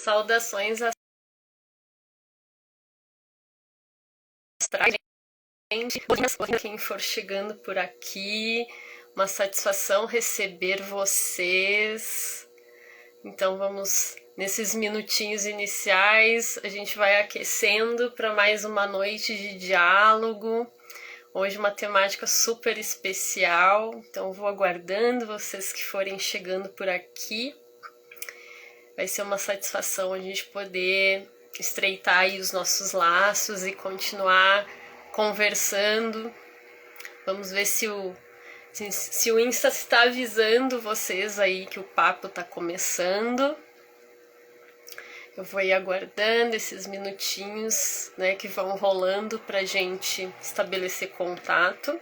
Saudações astrais, gente. Quem for chegando por aqui, uma satisfação receber vocês. Então vamos, nesses minutinhos iniciais, a gente vai aquecendo para mais uma noite de diálogo. Hoje uma temática super especial, então vou aguardando vocês que forem chegando por aqui. Vai ser uma satisfação a gente poder estreitar aí os nossos laços e continuar conversando. Vamos ver se o Insta está avisando vocês aí que o papo está começando. Eu vou ir aguardando esses minutinhos, né, que vão rolando pra gente estabelecer contato.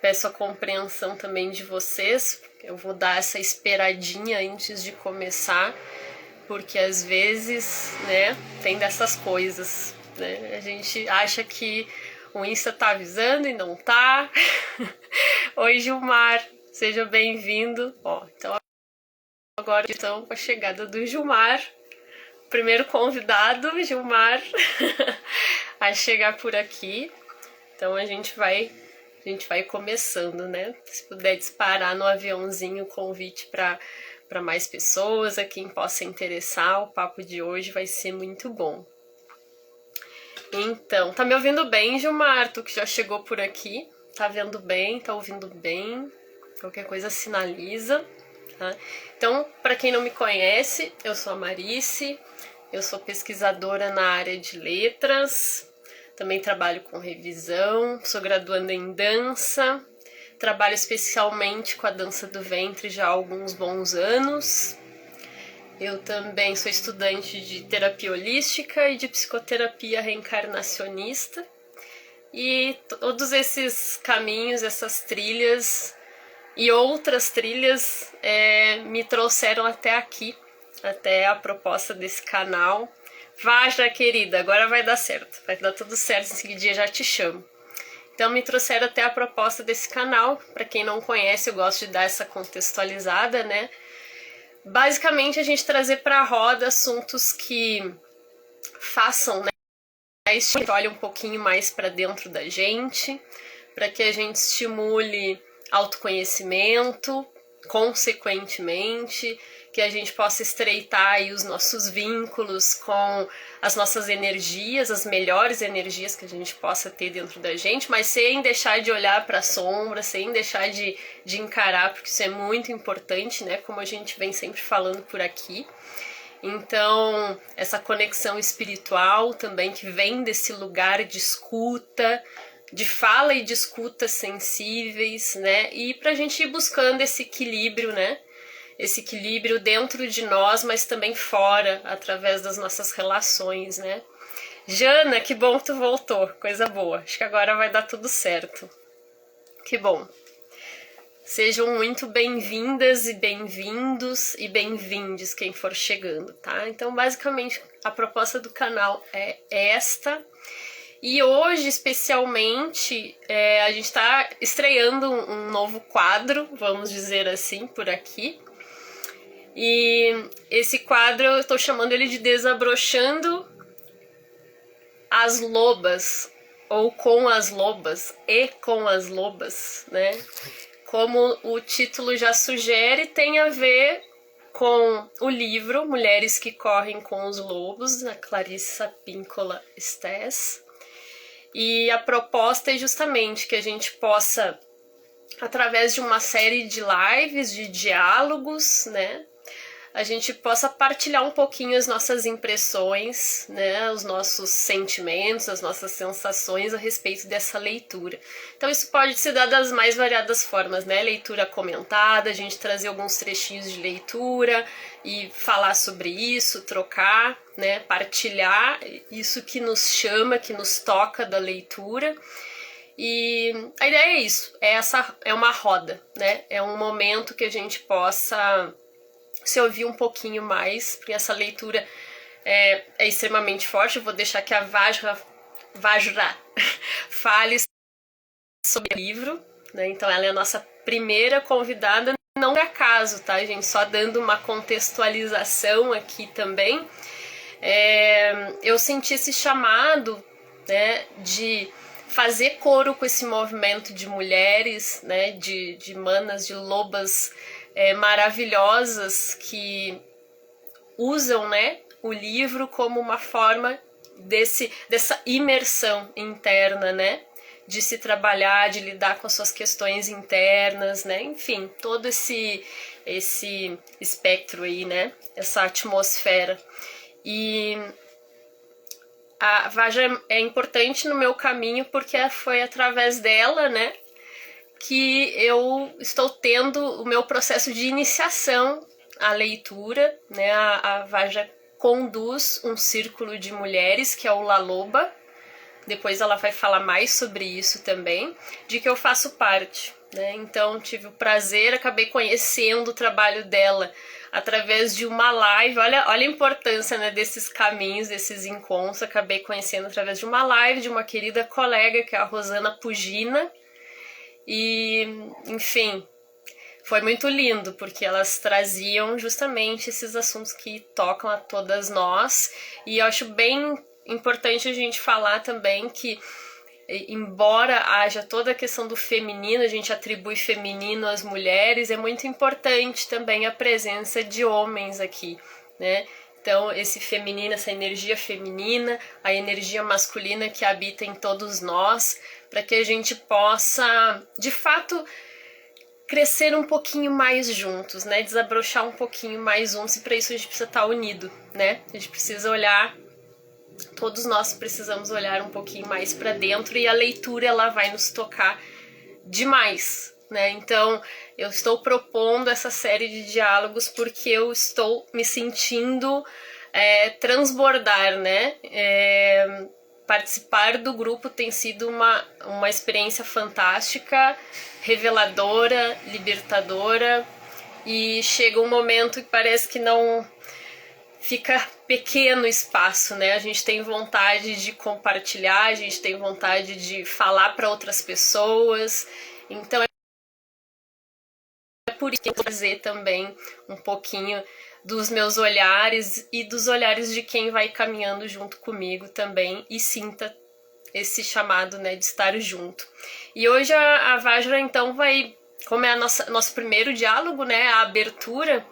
Peço a compreensão também de vocês. Eu vou dar essa esperadinha antes de começar, porque às vezes, né, tem dessas coisas, né? A gente acha que o Insta tá avisando e não tá. Oi, Gilmar, seja bem-vindo. Ó, então agora estamos com a chegada do Gilmar, primeiro convidado, Gilmar, a chegar por aqui. Então a gente vai começando, né? Se puder disparar no aviãozinho o convite para mais pessoas, a quem possa interessar, o papo de hoje vai ser muito bom. Então, tá me ouvindo bem, Gilmar? Tu que já chegou por aqui, tá vendo bem, tá ouvindo bem? Qualquer coisa sinaliza, tá? Então, para quem não me conhece, eu sou a Marice, eu sou pesquisadora na área de letras, também trabalho com revisão, sou graduanda em dança, trabalho especialmente com a dança do ventre já há alguns bons anos. Eu também sou estudante de terapia holística e de psicoterapia reencarnacionista. E todos esses caminhos, essas trilhas e outras trilhas me trouxeram até aqui, até a proposta desse canal. Vá já, querida, agora vai dar certo, vai dar tudo certo, em seguida já te chamo. Então me trouxeram até a proposta desse canal. Para quem não conhece, eu gosto de dar essa contextualizada, né? Basicamente a gente trazer para a roda assuntos que façam, né, que olhe um pouquinho mais para dentro da gente, para que a gente estimule autoconhecimento, consequentemente, que a gente possa estreitar aí os nossos vínculos com as nossas energias, as melhores energias que a gente possa ter dentro da gente, mas sem deixar de olhar para a sombra, sem deixar de encarar, porque isso é muito importante, né? Como a gente vem sempre falando por aqui. Então, essa conexão espiritual também que vem desse lugar de escuta, de fala e de escuta sensíveis, né? E pra gente ir buscando esse equilíbrio, né? Esse equilíbrio dentro de nós, mas também fora, através das nossas relações, né? Jana, que bom que tu voltou, coisa boa. Acho que agora vai dar tudo certo. Que bom. Sejam muito bem-vindas e bem-vindos e bem-vindes quem for chegando, tá? Então, basicamente, a proposta do canal é esta. E hoje, especialmente, a gente está estreando um novo quadro, vamos dizer assim, por aqui. E esse quadro eu estou chamando ele de Desabrochando as Lobas, ou com as lobas, e com as lobas, né? Como o título já sugere, tem a ver com o livro Mulheres que Correm com os Lobos, da Clarissa Pinkola Estés. E a proposta é justamente que a gente possa, através de uma série de lives, de diálogos, né, a gente possa partilhar um pouquinho as nossas impressões, né, os nossos sentimentos, as nossas sensações a respeito dessa leitura. Então isso pode se dar das mais variadas formas, né, leitura comentada, a gente trazer alguns trechinhos de leitura e falar sobre isso, trocar, né, partilhar isso que nos chama, que nos toca da leitura. E a ideia é isso, é uma roda, né, é um momento que a gente possa se ouvir um pouquinho mais, porque essa leitura é extremamente forte. Eu vou deixar que a Vajra fale sobre o livro, né? Então ela é a nossa primeira convidada não é acaso, tá, gente? Só dando uma contextualização aqui também. Eu senti esse chamado, né, de fazer coro com esse movimento de mulheres, né, de manas, de lobas maravilhosas que usam, né, o livro como uma forma dessa imersão interna, né, de se trabalhar, de lidar com as suas questões internas, né, enfim, todo esse espectro aí, né, essa atmosfera. E a Vaja é importante no meu caminho porque foi através dela, né, que eu estou tendo o meu processo de iniciação à leitura, né? A Vaja conduz um círculo de mulheres que é o La Loba. Depois ela vai falar mais sobre isso também, de que eu faço parte, né? Então tive o prazer, acabei conhecendo o trabalho dela através de uma live. Olha a importância, né, desses caminhos, desses encontros. Acabei conhecendo através de uma live de uma querida colega, que é a Rosana Pugina. E, enfim, foi muito lindo, porque elas traziam justamente esses assuntos que tocam a todas nós. E eu acho bem importante a gente falar também que, embora haja toda a questão do feminino, a gente atribui feminino às mulheres, é muito importante também a presença de homens aqui, né? Então, esse feminino, essa energia feminina, a energia masculina que habita em todos nós, para que a gente possa, de fato, crescer um pouquinho mais juntos, né? Desabrochar um pouquinho mais juntos, e para isso a gente precisa estar unido, né? A gente precisa olhar, todos nós precisamos olhar um pouquinho mais para dentro, e a leitura ela vai nos tocar demais, né? Então, eu estou propondo essa série de diálogos porque eu estou me sentindo transbordar, né? Participar do grupo tem sido uma experiência fantástica, reveladora, libertadora, e chega um momento que parece que não fica pequeno o espaço, né? A gente tem vontade de compartilhar, a gente tem vontade de falar para outras pessoas. Então é por isso que eu vou trazer também um pouquinho dos meus olhares e dos olhares de quem vai caminhando junto comigo também e sinta esse chamado, né, de estar junto. E hoje a Vajra então vai, como é nosso primeiro diálogo, né, a abertura,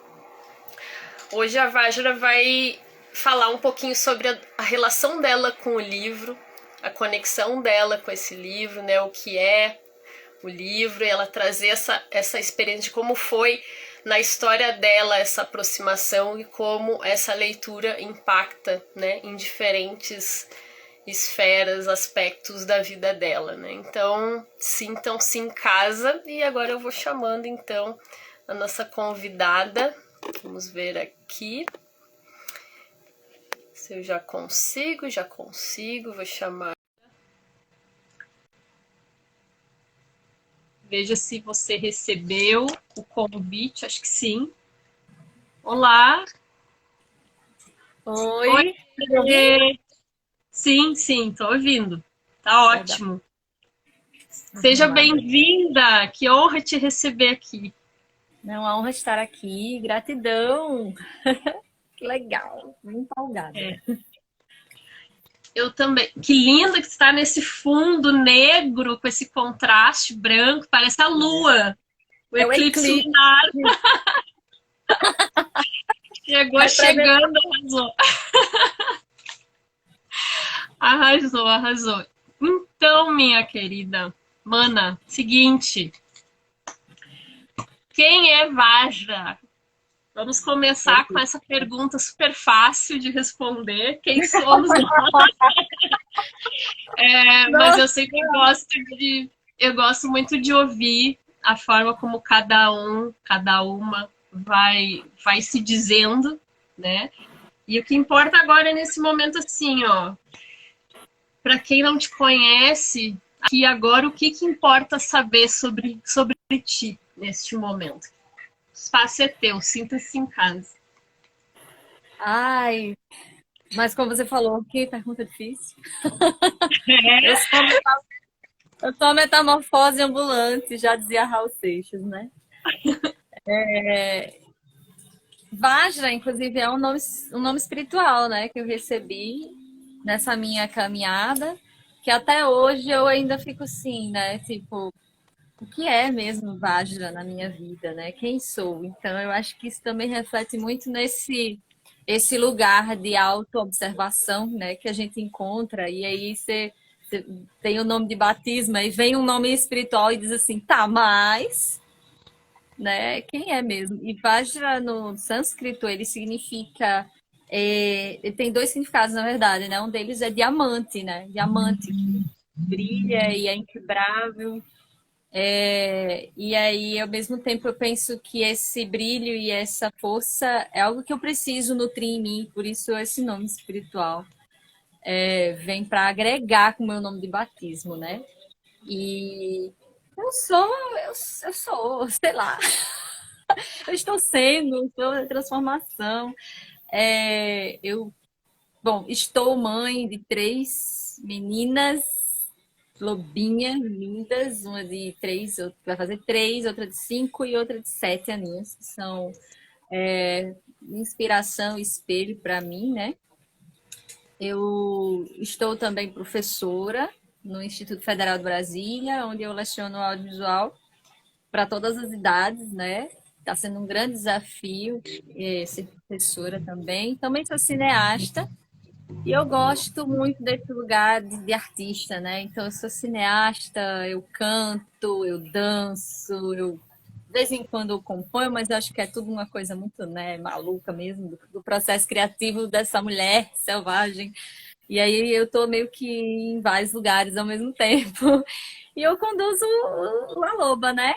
hoje a Vajra vai falar um pouquinho sobre a relação dela com o livro, a conexão dela com esse livro, né, o que é o livro, e ela trazer essa experiência de como foi na história dela essa aproximação e como essa leitura impacta, né, em diferentes esferas, aspectos da vida dela, né? Então, sintam-se em casa, e agora eu vou chamando então a nossa convidada. Vamos ver aqui se eu já consigo, vou chamar. Veja se você recebeu o convite, acho que sim. Olá! Oi! Oi. Sim, tô ouvindo. Tá ótimo. Seja bem-vinda! Que honra te receber aqui. Não, a honra estar aqui. Gratidão! Que legal! Muito empolgada. Eu também. Que lindo que está nesse fundo negro, com esse contraste branco, parece a lua. O eclipse lunar. Chegando, arrasou. Arrasou. Então, minha querida mana, seguinte. Quem é Vajra? Vamos começar com essa pergunta super fácil de responder. Quem somos nós? Mas eu sempre gosto muito de ouvir a forma como cada uma vai se dizendo, né? E o que importa agora nesse momento, assim, ó, para quem não te conhece, aqui agora, o que importa saber sobre ti neste momento? O espaço é teu, sinta-se em casa. Ai, mas como você falou, que pergunta difícil. Eu sou a metamorfose ambulante, já dizia Raul Seixas, né? Vajra, inclusive, é um nome espiritual, né, que eu recebi nessa minha caminhada, que até hoje eu ainda fico assim, né, tipo, o que é mesmo Vajra na minha vida, né? Quem sou? Então, eu acho que isso também reflete muito nesse esse lugar de autoobservação, né, que a gente encontra, e aí você tem o nome de batismo, e vem um nome espiritual e diz assim, tá, mas né? Quem é mesmo? E Vajra no sânscrito ele significa ele tem dois significados na verdade, né? Um deles é diamante, né? Diamante que brilha e é inquebrável. E aí, ao mesmo tempo, eu penso que esse brilho e essa força é algo que eu preciso nutrir em mim, por isso esse nome espiritual vem para agregar com o meu nome de batismo, né? E eu sou, eu sou, sei lá, eu estou sendo, estou em transformação. Eu, bom, estou mãe de três meninas lobinhas lindas, uma de três, vai fazer três, outra de 5 e outra de 7 aninhos, que são inspiração e espelho para mim, né? Eu estou também professora no Instituto Federal de Brasília, onde eu leciono audiovisual para todas as idades, né? Está sendo um grande desafio ser professora também. Também sou cineasta e eu gosto muito desse lugar de artista, né? Então eu sou cineasta, eu canto, eu danço, eu de vez em quando eu componho, mas eu acho que é tudo uma coisa muito, né, maluca mesmo, do processo criativo dessa mulher selvagem. E aí eu tô meio que em vários lugares ao mesmo tempo. E eu conduzo o La Loba, né?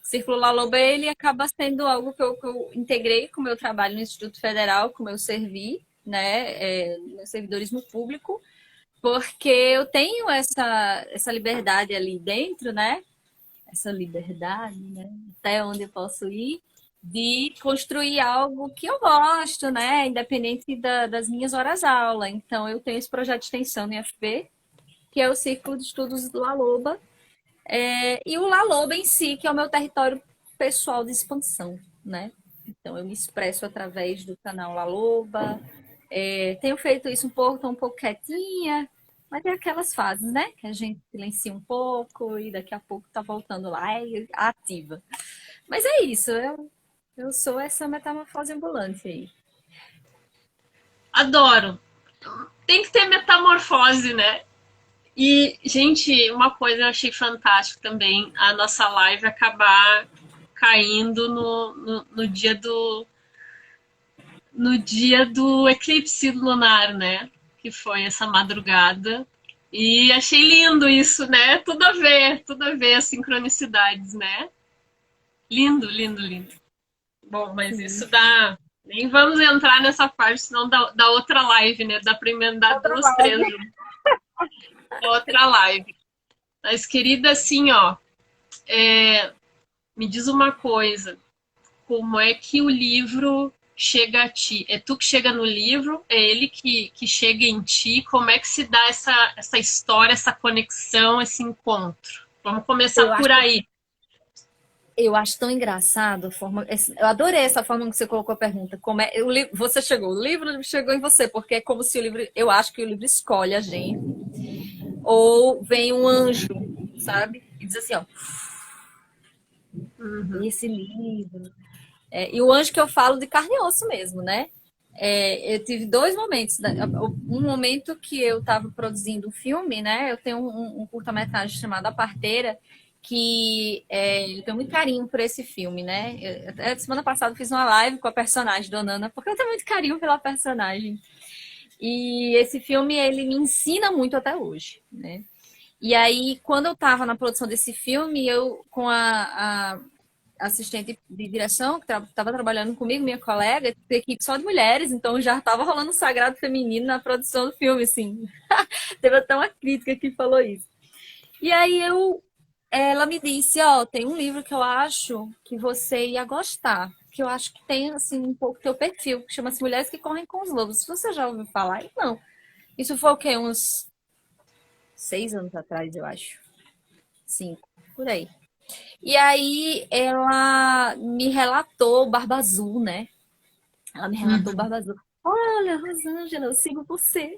Círculo Laloba, ele acaba sendo algo que eu integrei com o meu trabalho no Instituto Federal, como eu servi, né, no servidorismo público, porque eu tenho essa liberdade ali dentro, né, essa liberdade, né, até onde eu posso ir, de construir algo que eu gosto, né, independente das minhas horas-aula. Então, eu tenho esse projeto de extensão no IFP, que é o Círculo de Estudos do Laloba, e o Laloba em si, que é o meu território pessoal de expansão, né? Então, eu me expresso através do canal Laloba. Tenho feito isso um pouco, estou um pouco quietinha, mas tem aquelas fases, né? Que a gente silencia um pouco e daqui a pouco tá voltando lá e ativa. Mas é isso, eu sou essa metamorfose ambulante aí. Adoro. Tem que ter metamorfose, né? E, gente, uma coisa eu achei fantástico também, a nossa live acabar caindo no dia do eclipse lunar, né? Que foi essa madrugada. E achei lindo isso, né? Tudo a ver as sincronicidades, né? Lindo, lindo, lindo. Bom, mas isso Sim. dá. Nem vamos entrar nessa parte, senão da outra live, né? Dá pra emendar Outra duas, três live. juntas. Da outra live. Mas, querida, assim, ó, me diz uma coisa. Como é que o livro chega a ti? É tu que chega no livro? É ele que chega em ti? Como é que se dá essa história, essa conexão, esse encontro? Vamos começar Eu por acho aí. Eu acho tão engraçado a forma. Eu adorei essa forma que você colocou a pergunta. Como é, você chegou, o livro chegou em você, porque é como se o livro. Eu acho que o livro escolhe a gente. Ou vem um anjo, sabe? E diz assim: ó, Uhum. esse livro. E o anjo que eu falo de carne e osso mesmo, né? Eu tive dois momentos. Um momento que eu estava produzindo um filme, né? Eu tenho um curta-metragem chamado A Parteira, que eu tenho muito carinho por esse filme, né? Até semana passada eu fiz uma live com a personagem Donana, porque eu tenho muito carinho pela personagem. E esse filme, ele me ensina muito até hoje, né? E aí, quando eu estava na produção desse filme, eu, com a assistente de direção, que estava trabalhando comigo, minha colega, de equipe só de mulheres, então já estava rolando um sagrado feminino na produção do filme, assim. Teve até uma crítica que falou isso. E aí ela me disse, ó, tem um livro que eu acho que você ia gostar, que eu acho que tem, assim, um pouco teu perfil, que chama-se Mulheres que Correm com os Lobos. Você já ouviu falar? Não. Isso foi o quê? Uns 6 anos atrás, eu acho. 5, por aí. E aí ela me relatou o Barba Azul, né? Ela me relatou o Uhum. Barba Azul. Olha, Rosângela, eu sigo você.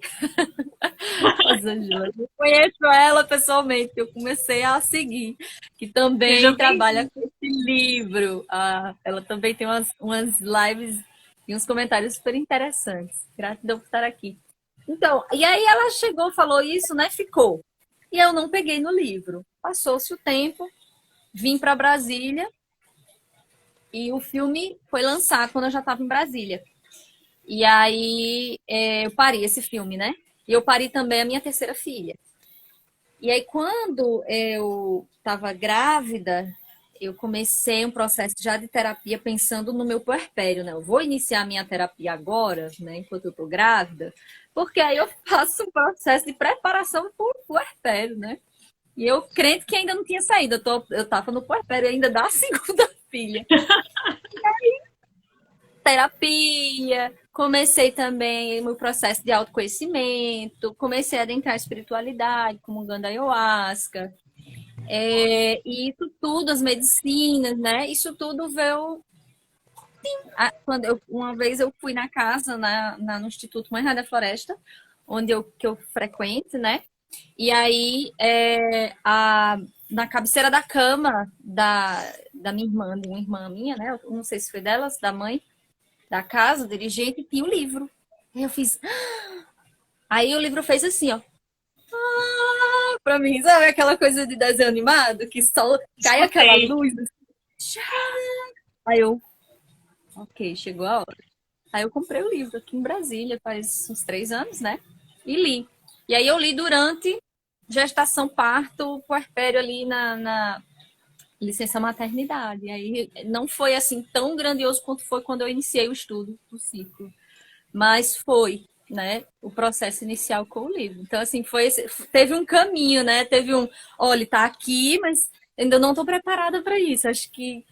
Rosângela, eu conheço ela pessoalmente, eu comecei a seguir, que Seja também trabalha bem-vindo. com esse livro. Ah, ela também tem umas lives e uns comentários super interessantes. Gratidão por estar aqui. Então, e aí ela chegou, falou isso, né? Ficou. E eu não peguei no livro. Passou-se o tempo, vim para Brasília e o filme foi lançado quando eu já estava em Brasília. E aí eu parei esse filme, né? E eu parei também a minha terceira filha. E aí, quando eu estava grávida, eu comecei um processo já de terapia pensando no meu puerpério, né? Eu vou iniciar a minha terapia agora, né, enquanto eu estou grávida, porque aí eu faço um processo de preparação para o puerpério, né? E eu crente que ainda não tinha saído, eu estava no puerpério ainda da segunda filha. Terapia, comecei também o processo de autoconhecimento, comecei a adentrar a espiritualidade, comungando ayahuasca, e isso tudo, as medicinas, né? Isso tudo veio. Quando uma vez eu fui na casa, no Instituto Mãe Rainha da Floresta, que eu frequento, né? E aí, na cabeceira da cama da minha irmã, de uma irmã minha, né? Eu não sei se foi delas, da mãe da casa, dirigente, tinha o livro. Aí eu fiz. Aí o livro fez assim, ó. Pra mim, sabe aquela coisa de desenho animado que só cai aquela Escutei. luz? Aí eu, ok, chegou a hora. Aí eu comprei o livro aqui em Brasília, faz uns 3 anos, né? E li. E aí eu li durante gestação, parto, puerpério ali na licença maternidade. E aí não foi assim tão grandioso quanto foi quando eu iniciei o estudo do ciclo. Mas foi, né? O processo inicial com o livro. Então, assim, teve um caminho, né? Teve olha, tá aqui, mas ainda não estou preparada para isso. Acho que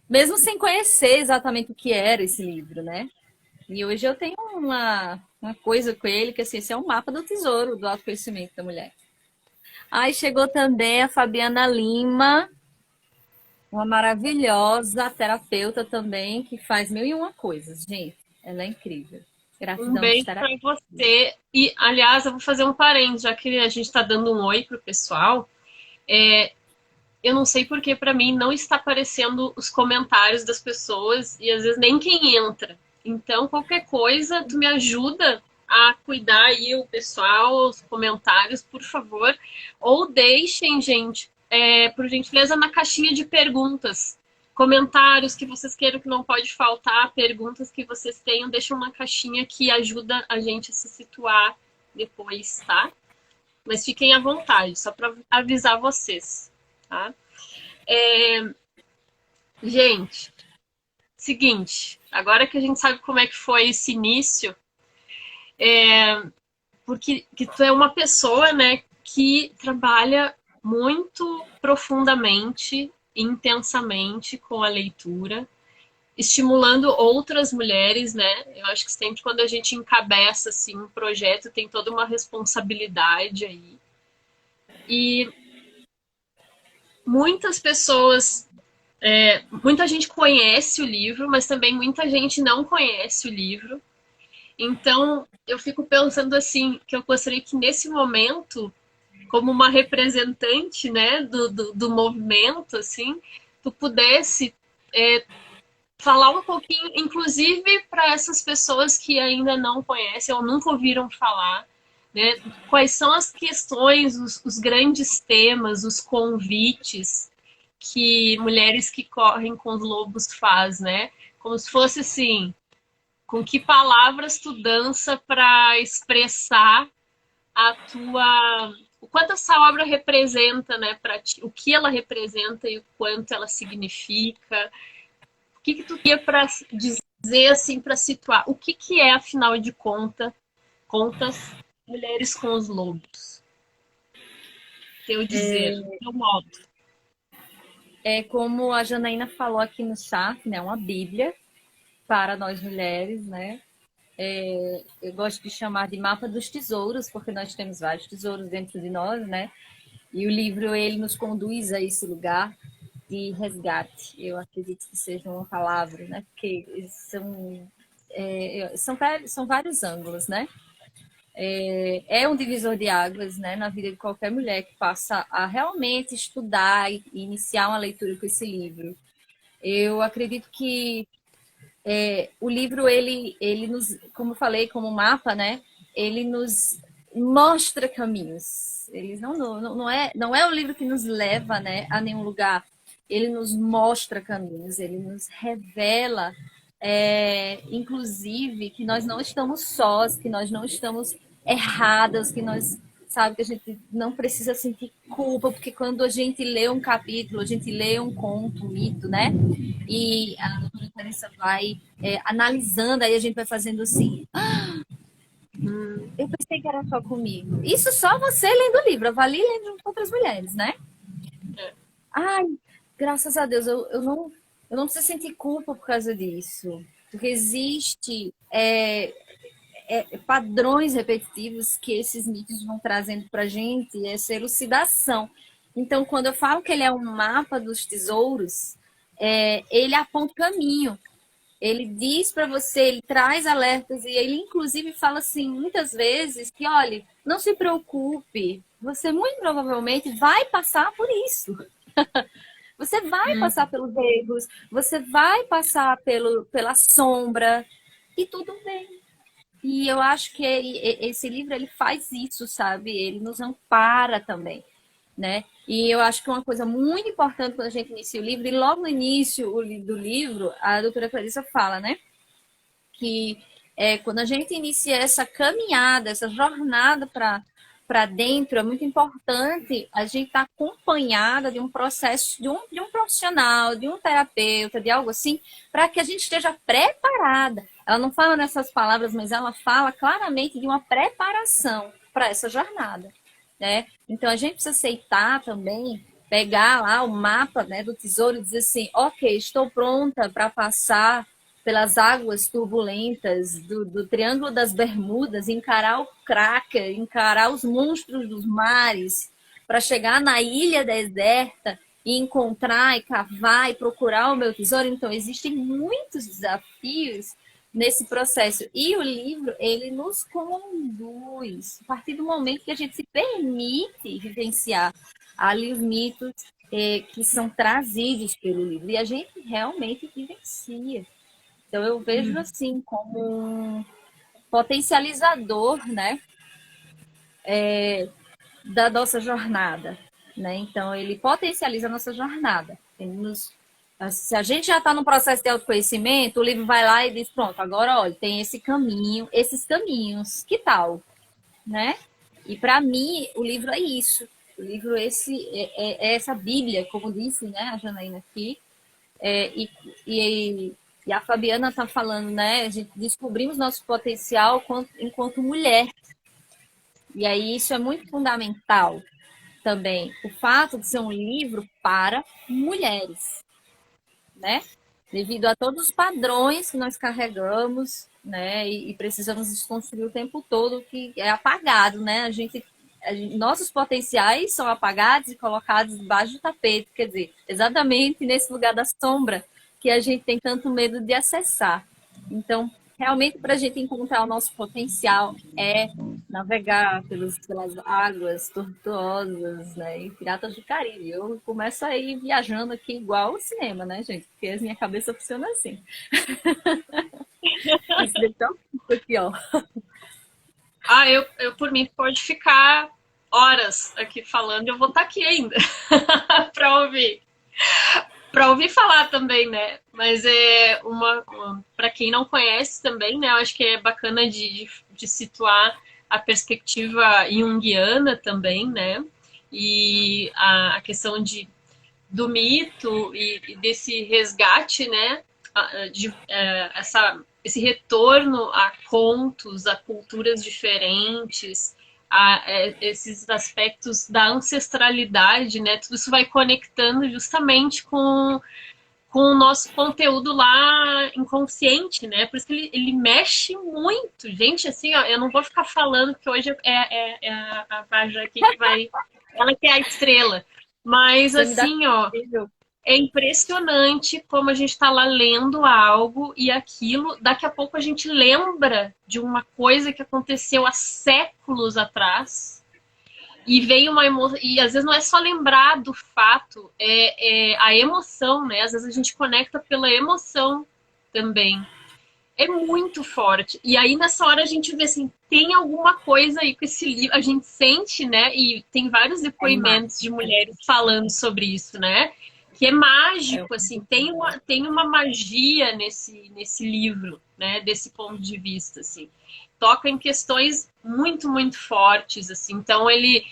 mesmo sem conhecer exatamente o que era esse livro, né? E hoje eu tenho uma coisa com ele, que assim, esse é um mapa do tesouro do autoconhecimento da mulher. Aí chegou também a Fabiana Lima, uma maravilhosa terapeuta também, que faz mil e uma coisas, gente. Ela é incrível. Um Gratidão por beijo estar para aqui. você. E, aliás, eu vou fazer um parênteses, já que a gente está dando um oi pro pessoal. Eu não sei porque para mim não está aparecendo os comentários das pessoas e às vezes nem quem entra. Então, qualquer coisa, tu me ajuda a cuidar aí o pessoal, os comentários, por favor. Ou deixem, gente, por gentileza, na caixinha de perguntas. Comentários que vocês queiram que não pode faltar, perguntas que vocês tenham, deixam na caixinha que ajuda a gente a se situar depois, tá? Mas fiquem à vontade, só para avisar vocês, tá? Gente, seguinte, agora que a gente sabe como é que foi esse início, porque que tu é uma pessoa, né, que trabalha muito profundamente, intensamente com a leitura, estimulando outras mulheres, né? Eu acho que sempre quando a gente encabeça assim um projeto tem toda uma responsabilidade aí. E muitas pessoas muita gente conhece o livro, mas também muita gente não conhece o livro. Então, eu fico pensando assim, que eu gostaria que nesse momento, como uma representante, né, do movimento, assim, tu pudesse falar um pouquinho, inclusive para essas pessoas que ainda não conhecem ou nunca ouviram falar, né, quais são as questões, os grandes temas, os convites que mulheres que correm com os lobos faz, né? Como se fosse assim, com que palavras tu dança para expressar a tua o quanto essa obra representa, né, para ti, o que ela representa e o quanto ela significa. O que tu queria para dizer assim para situar? O que é afinal de contas Mulheres com os Lobos? Teu dizer, teu modo. É como a Janaína falou aqui no chat, né? Uma Bíblia para nós mulheres, né? Eu gosto de chamar de mapa dos tesouros, porque nós temos vários tesouros dentro de nós, né? E o livro ele nos conduz a esse lugar. de resgate, eu acredito que seja uma palavra, né? Porque são vários ângulos, né? É um divisor de águas, né, na vida de qualquer mulher que passa a realmente estudar e iniciar uma leitura com esse livro. Eu acredito que o livro, ele nos, como eu falei, como mapa, né, ele nos mostra caminhos. Ele não é o livro que nos leva, né, a nenhum lugar. Ele nos mostra caminhos, ele nos revela, inclusive, que nós não estamos sós, que nós não estamos erradas, que nós, sabe, que a gente não precisa sentir culpa, porque quando a gente lê um capítulo, a gente lê um conto, um mito, né? E a doutora Clarissa vai analisando, aí a gente vai fazendo assim, eu pensei que era só comigo. Isso só você lendo o livro, avalie lendo junto com outras mulheres, né? Ai, graças a Deus, eu não preciso sentir culpa por causa disso. Porque existe padrões repetitivos que esses mitos vão trazendo pra gente, essa elucidação. Então, quando eu falo que ele é um mapa dos tesouros, ele aponta o caminho. Ele diz para você, ele traz alertas e ele inclusive fala assim muitas vezes que, olha, não se preocupe, você muito provavelmente vai passar por isso. Você vai passar pelos erros, você vai passar pela sombra e tudo bem. E eu acho que esse livro ele faz isso, sabe? Ele nos ampara também, né? E eu acho que uma coisa muito importante quando a gente inicia o livro, e logo no início do livro, a doutora Clarissa fala, né? Que quando a gente inicia essa caminhada, essa jornada para dentro, é muito importante a gente estar acompanhada de um processo, de um profissional, de um terapeuta, de algo assim, para que a gente esteja preparada. Ela não fala nessas palavras, mas ela fala claramente de uma preparação para essa jornada, né? Então a gente precisa aceitar também, pegar lá o mapa, né, do tesouro e dizer assim, ok, estou pronta para passar pelas águas turbulentas do Triângulo das Bermudas, encarar o Kraken, encarar os monstros dos mares, para chegar na ilha deserta e encontrar e cavar e procurar o meu tesouro. Então, existem muitos desafios nesse processo. E o livro, ele nos conduz. A partir do momento que a gente se permite vivenciar ali os mitos que são trazidos pelo livro. E a gente realmente vivencia. Então, eu vejo assim como um potencializador, né, da nossa jornada, né? Então, ele potencializa a nossa jornada. Se a gente já está no processo de autoconhecimento, o livro vai lá e diz, pronto, agora, olha, tem esse caminho, esses caminhos, que tal? Né? E, para mim, o livro é isso. O livro é essa Bíblia, como disse, né, a Janaína aqui, e a Fabiana está falando, né? A gente descobrimos nosso potencial enquanto mulher. E aí isso é muito fundamental também. O fato de ser um livro para mulheres, né? Devido a todos os padrões que nós carregamos, né? E precisamos desconstruir o tempo todo, que é apagado, né? Nossos potenciais são apagados e colocados debaixo do tapete, quer dizer, exatamente nesse lugar da sombra que a gente tem tanto medo de acessar. Então, realmente, para a gente encontrar o nosso potencial é navegar pelas águas tortuosas, né? E Piratas do Caribe. Eu começo a ir viajando aqui igual o cinema, né, gente? Porque a minha cabeça funciona assim. Isso deixa aqui, ó. Eu por mim pode ficar horas aqui falando, eu vou estar aqui ainda para ouvir falar também, né? Mas é para quem não conhece também, né? Eu acho que é bacana de situar a perspectiva junguiana também, né? E a questão do mito e desse resgate, né? Esse retorno a contos, a culturas diferentes, esses aspectos da ancestralidade, né? Tudo isso vai conectando justamente com o nosso conteúdo lá inconsciente, né? Por isso que ele mexe muito. Gente, assim, ó, eu não vou ficar falando que hoje é a Vaja aqui que vai... Ela que é a estrela. Mas, assim, ó... É impressionante como a gente está lá lendo algo e aquilo, daqui a pouco a gente lembra de uma coisa que aconteceu há séculos atrás e vem uma emoção. E às vezes não é só lembrar do fato, é a emoção, né? Às vezes a gente conecta pela emoção também. É muito forte. E aí nessa hora a gente vê assim, tem alguma coisa aí com esse livro, a gente sente, né? E tem vários É má. depoimentos de mulheres falando sobre isso, né? Que é É, mágico, assim, tem uma magia nesse livro, né? Desse ponto de vista, assim. Toca em questões muito, muito fortes, assim. Então ele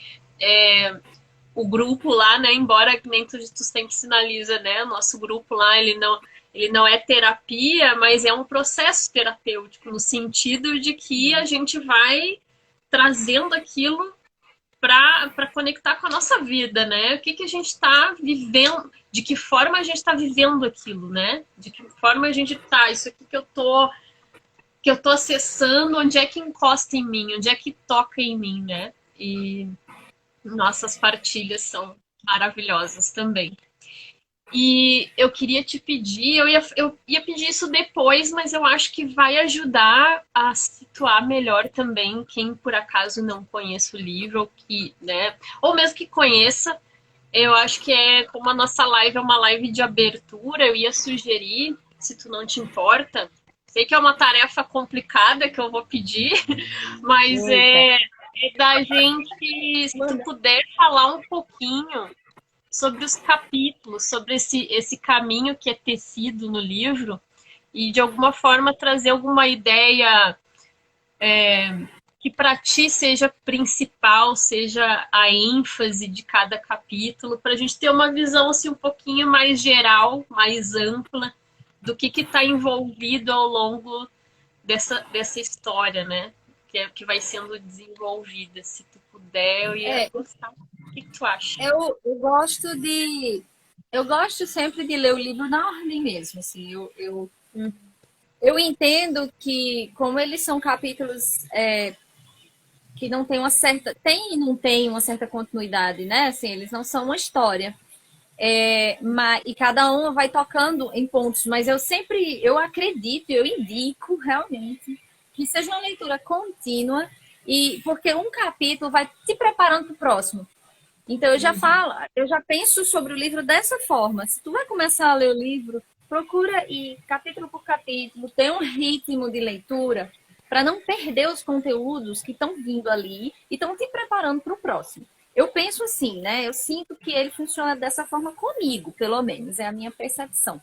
o grupo lá, né? Embora que nem tu sempre sinaliza, né? O nosso grupo lá, ele não é terapia, mas é um processo terapêutico, no sentido de que a gente vai trazendo aquilo para conectar com a nossa vida, né? O que, que a gente está vivendo, de que forma a gente está vivendo aquilo, né? De que forma a gente está, isso aqui que eu tô acessando, onde é que encosta em mim, onde é que toca em mim, né? E nossas partilhas são maravilhosas também. E eu queria te pedir, eu ia pedir isso depois, mas eu acho que vai ajudar a situar melhor também quem por acaso não conhece o livro, ou que, né, ou mesmo que conheça. Eu acho que é como a nossa live é uma live de abertura, eu ia sugerir, se tu não te importa. Sei que é uma tarefa complicada que eu vou pedir, mas eita. é da gente, se tu Manda. puder falar um pouquinho sobre os capítulos, sobre esse caminho que é tecido no livro e de alguma forma trazer alguma ideia que para ti seja principal, seja a ênfase de cada capítulo, para a gente ter uma visão assim, um pouquinho mais geral, mais ampla do que está envolvido ao longo dessa história, né? Que vai sendo desenvolvida. Se tu puder, eu ia É, gostar. O que tu acha? eu gosto de. Eu gosto sempre de ler o livro na ordem mesmo. Assim, eu entendo que, como eles são capítulos que não tem uma certa. Tem e não tem uma certa continuidade, né? Assim, eles não são uma história. E cada um vai tocando em pontos, mas eu acredito, eu indico realmente que seja uma leitura contínua, e porque um capítulo vai te preparando para o próximo. Então eu já penso sobre o livro dessa forma. Se tu vai começar a ler o livro, procura ir capítulo por capítulo, ter um ritmo de leitura para não perder os conteúdos que estão vindo ali e estão te preparando para o próximo. Eu penso assim, né? Eu sinto que ele funciona dessa forma comigo, pelo menos, é a minha percepção.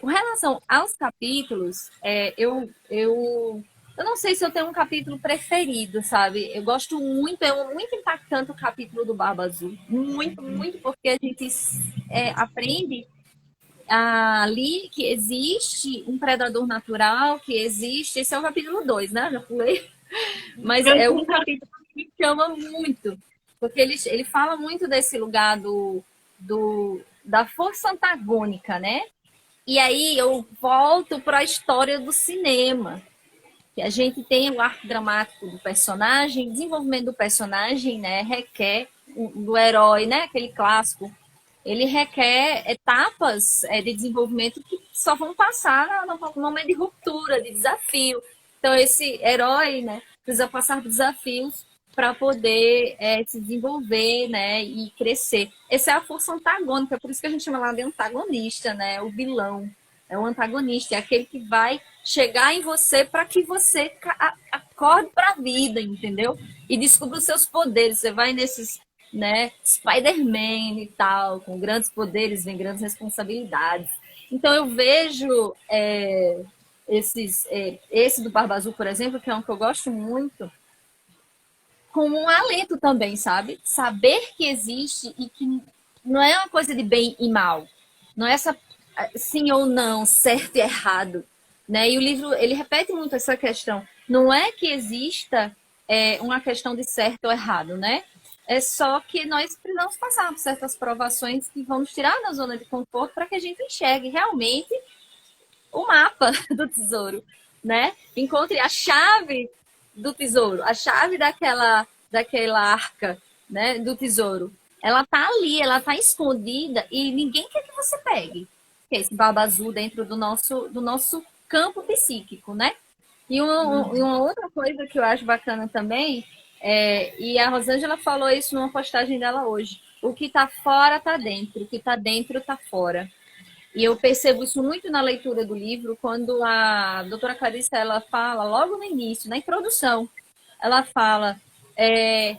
Com relação aos capítulos, eu não sei se eu tenho um capítulo preferido, sabe? Eu gosto muito, é muito impactante o capítulo do Barba Azul. Muito, muito, porque a gente aprende ali que existe um predador natural, que existe. Esse é o capítulo 2, né? Já pulei. Mas é um capítulo que me chama muito, porque ele fala muito desse lugar da força antagônica, né? E aí eu volto para a história do cinema, que a gente tem o arco dramático do personagem, desenvolvimento do personagem, né, requer do herói, né, aquele clássico, ele requer etapas de desenvolvimento que só vão passar no momento de ruptura, de desafio. Então esse herói, né, precisa passar por desafios para poder se desenvolver, né, e crescer. Essa é a força antagônica, por isso que a gente chama lá de antagonista, né, o vilão. É o antagonista, é aquele que vai chegar em você para que você acorde para a vida, entendeu? E descubra os seus poderes. Você vai nesses, né, Spider-Man e tal, com grandes poderes vem grandes responsabilidades. Então eu vejo esse do Barba Azul, por exemplo, que é um que eu gosto muito, como um alento também, sabe? Saber que existe e que não é uma coisa de bem e mal. Não é essa sim ou não, certo e errado, né? E o livro ele repete muito essa questão. Não é que exista uma questão de certo ou errado, né? É só que nós precisamos passar por certas provações que vão nos tirar da zona de conforto para que a gente enxergue realmente o mapa do tesouro, né? Encontre a chave do tesouro, a chave daquela arca, né, do tesouro. ela tá ali, ela tá escondida e ninguém quer que você pegue. Que é esse barba azul dentro do nosso campo psíquico, né? E uma outra coisa que eu acho bacana também, e a Rosângela falou isso numa postagem dela hoje, o que tá fora tá dentro, o que tá dentro tá fora. E eu percebo isso muito na leitura do livro, quando a doutora Clarissa, ela fala, logo no início, na introdução, ela fala, é,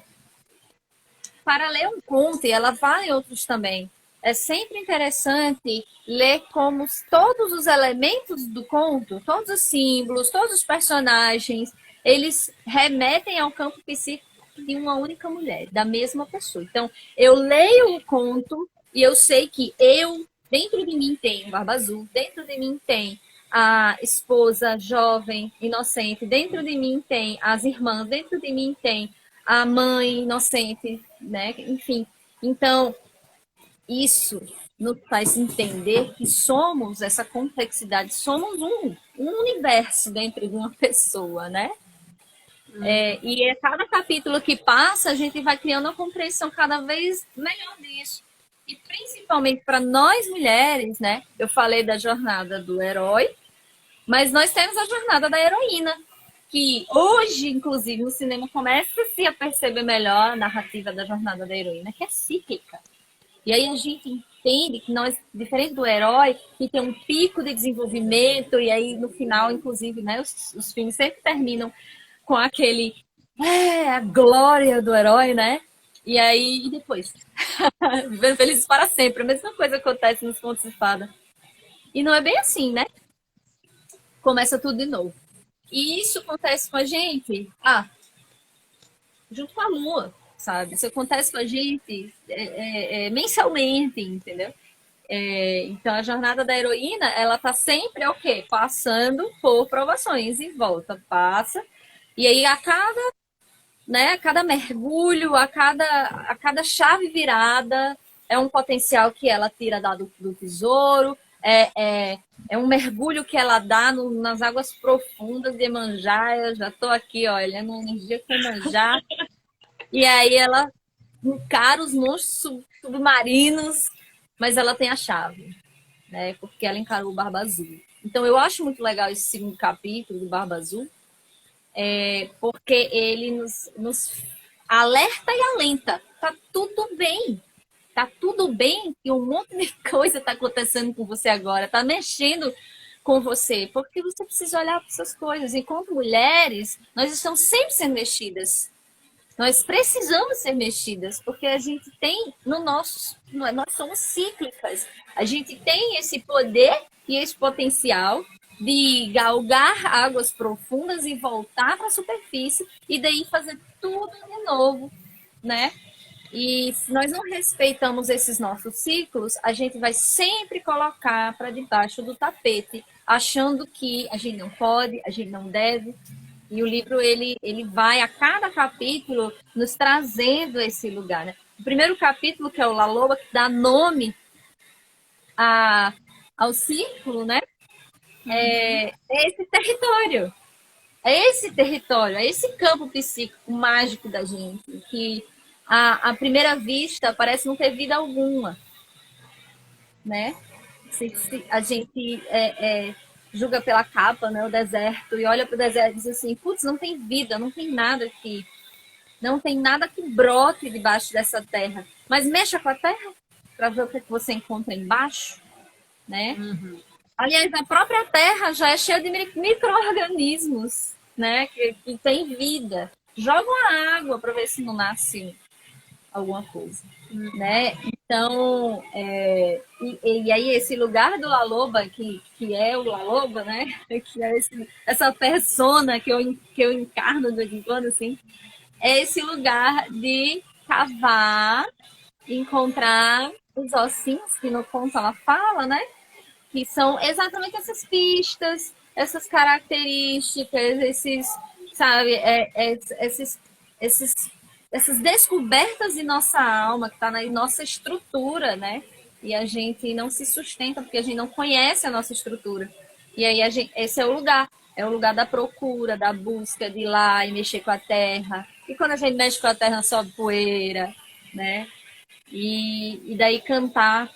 para ler um conto, e ela vai em outros também, é sempre interessante ler como todos os elementos do conto, todos os símbolos, todos os personagens, eles remetem ao campo psíquico de uma única mulher, da mesma pessoa. Então, eu leio o conto e eu sei que dentro de mim tem o Barba Azul, dentro de mim tem a esposa jovem, inocente, dentro de mim tem as irmãs, dentro de mim tem a mãe inocente, né? Enfim, então isso nos faz entender que somos essa complexidade, somos um universo dentro de uma pessoa, né? E a cada capítulo que passa, a gente vai criando uma compreensão cada vez melhor disso. E principalmente para nós mulheres, né? Eu falei da jornada do herói, mas nós temos a jornada da heroína, que hoje, inclusive, no cinema começa-se a perceber melhor a narrativa da jornada da heroína, que é cíclica. E aí a gente entende que nós, diferente do herói, que tem um pico de desenvolvimento, e aí no final, inclusive, né, os filmes sempre terminam com aquele a glória do herói, né? E aí, e depois? Vivendo felizes para sempre. A mesma coisa acontece nos contos de fada. E não é bem assim, né? Começa tudo de novo. E isso acontece com a gente, junto com a lua, sabe? Isso acontece com a gente mensalmente, entendeu? Então a jornada da heroína, ela tá sempre o quê? Passando por provações e volta, passa. E aí a cada mergulho, a cada chave virada, é um potencial que ela tira do tesouro, é um mergulho que ela dá nas águas profundas de Iemanjá. Eu já estou aqui, olha, na energia com Iemanjá. E aí ela encara os monstros submarinos, mas ela tem a chave, né? Porque ela encarou o Barba Azul. Então eu acho muito legal esse segundo capítulo do Barba Azul, porque ele nos alerta e alenta. Tá tudo bem. Tá tudo bem que um monte de coisa tá acontecendo com você agora, tá mexendo com você, porque você precisa olhar para essas coisas. Enquanto mulheres, nós estamos sempre sendo mexidas. Nós precisamos ser mexidas, porque a gente tem nós somos cíclicas. A gente tem esse poder e esse potencial de galgar águas profundas e voltar para a superfície e daí fazer tudo de novo, né? E se nós não respeitamos esses nossos ciclos, a gente vai sempre colocar para debaixo do tapete, achando que a gente não pode, a gente não deve. E o livro, ele vai, a cada capítulo, nos trazendo esse lugar, né? O primeiro capítulo, que é o La Loba, que dá nome ao círculo, né? É esse território. É esse campo psíquico mágico da gente, que à primeira vista parece não ter vida alguma, né? Se a gente julga pela capa, né, o deserto, e olha para o deserto e diz assim, putz, não tem vida, não tem nada aqui, não tem nada que brote debaixo dessa terra. Mas mexa com a terra para ver o que você encontra embaixo, né? Aliás, a própria terra já é cheia de micro-organismos, né, que tem vida. Joga uma água para ver se não nasce alguma coisa, né? Então, e aí esse lugar do La Loba, que é o La Loba, né? Que é essa persona que eu encarno de vez em quando, assim, é esse lugar de cavar, encontrar os ossinhos, que no conto ela fala, né? Que são exatamente essas pistas, essas características, esses, sabe, essas descobertas de nossa alma, que está na nossa estrutura, né? E a gente não se sustenta porque a gente não conhece a nossa estrutura. E aí esse é o lugar da procura, da busca, de ir lá e mexer com a terra. E quando a gente mexe com a terra, sobe poeira, né? E daí cantar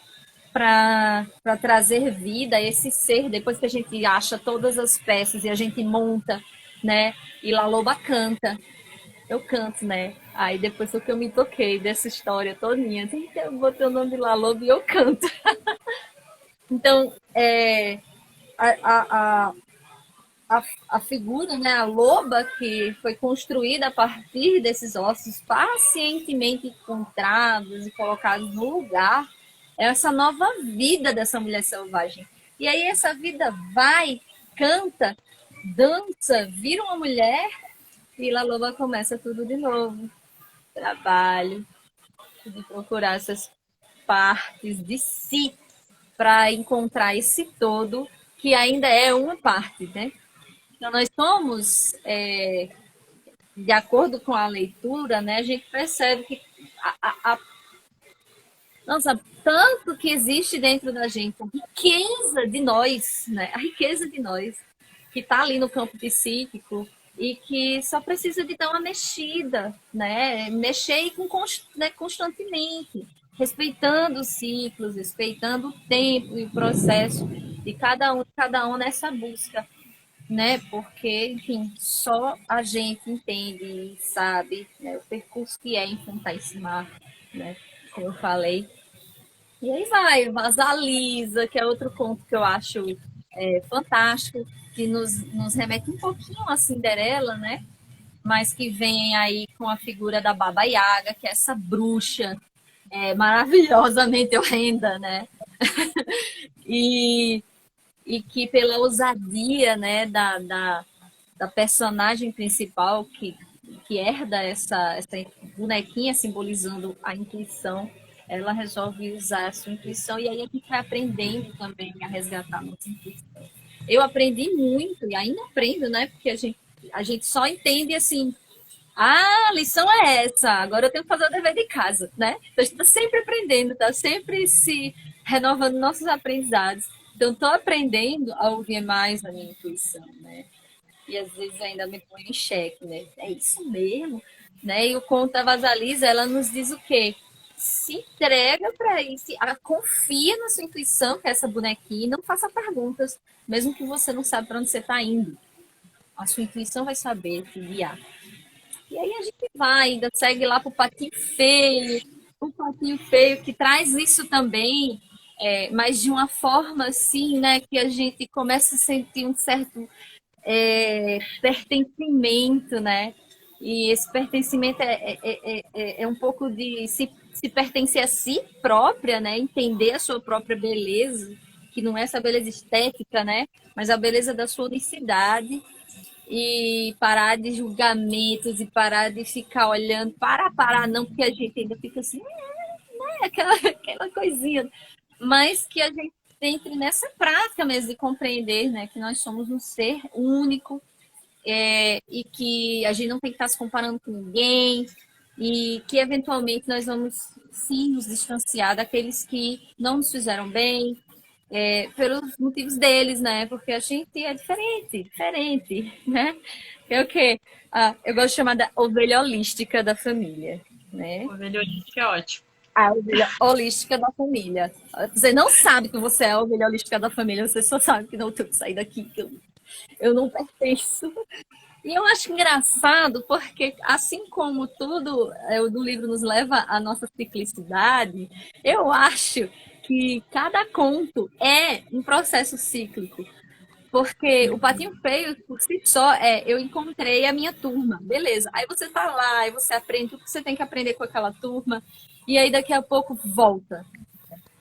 para trazer vida a esse ser, depois que a gente acha todas as peças e a gente monta, né? E La Loba canta, eu canto, né? Aí depois foi que eu me toquei dessa história todinha. Então, eu botei o nome de La Loba e eu canto. Então, a, a, a figura, né, a loba que foi construída a partir desses ossos pacientemente encontrados e colocados no lugar, é essa nova vida dessa mulher selvagem. E aí essa vida vai, canta, dança, vira uma mulher e a loba começa tudo de novo. Trabalho, de procurar essas partes de si para encontrar esse todo que ainda é uma parte, né? Então, nós somos, de acordo com a leitura, né, a gente percebe que nossa, tanto que existe dentro da gente, a riqueza de nós, né, a riqueza de nós, que está ali no campo psíquico e que só precisa de dar uma mexida, né, mexer com, né, constantemente, respeitando os ciclos, respeitando o tempo e o processo de cada um nessa busca, né? Porque, enfim, só a gente entende e sabe, né, o percurso que é enfrentar esse mar, né? Como eu falei. E aí vai, Vasalisa, que é outro conto que eu acho fantástico, que nos remete um pouquinho a Cinderela, né? Mas que vem aí com a figura da Baba Yaga, que é essa bruxa maravilhosamente horrenda, né? E, e que pela ousadia, né, da personagem principal que herda essa bonequinha simbolizando a intuição, ela resolve usar a sua intuição e aí a gente vai aprendendo também a resgatar a nossa intuição. Eu aprendi muito e ainda aprendo, né? Porque a gente só entende assim, a lição é essa, agora eu tenho que fazer o dever de casa, né? Então a gente está sempre aprendendo, está sempre se renovando nossos aprendizados. Então, estou aprendendo a ouvir mais a minha intuição, né? E às vezes ainda me põe em xeque, né? É isso mesmo, né? E o conto da Vasalisa, ela nos diz o quê? Se entrega para isso, confia na sua intuição, que é essa bonequinha, e não faça perguntas, mesmo que você não saiba para onde você está indo. A sua intuição vai saber te guiar. E aí a gente vai, ainda segue lá para o Patinho Feio que traz isso também, mas de uma forma assim, né, que a gente começa a sentir um certo pertencimento, né? E esse pertencimento é um pouco de se pertencer a si própria, né? Entender a sua própria beleza, que não é essa beleza estética, né? Mas a beleza da sua unicidade e parar de julgamentos e parar de ficar olhando parar, não, porque a gente ainda fica assim, aquela coisinha, mas que a gente entre nessa prática mesmo de compreender, né, que nós somos um ser único e que a gente não tem que estar se comparando com ninguém e que eventualmente nós vamos sim nos distanciar daqueles que não nos fizeram bem, pelos motivos deles, né? Porque a gente é diferente, né? É o quê? Eu gosto de chamar da ovelha holística da família, né? Ovelha holística é ótimo. A ovelha holística da família. Você não sabe que você é a ovelha holística da família, você só sabe que não, eu tenho que sair daqui, que eu não pertenço. E eu acho engraçado porque, assim como tudo do livro nos leva à nossa ciclicidade, eu acho que cada conto é um processo cíclico. Porque o Patinho Feio, por si só, eu encontrei a minha turma, beleza. Aí você tá lá, aí você aprende tudo que você tem que aprender com aquela turma, e aí daqui a pouco volta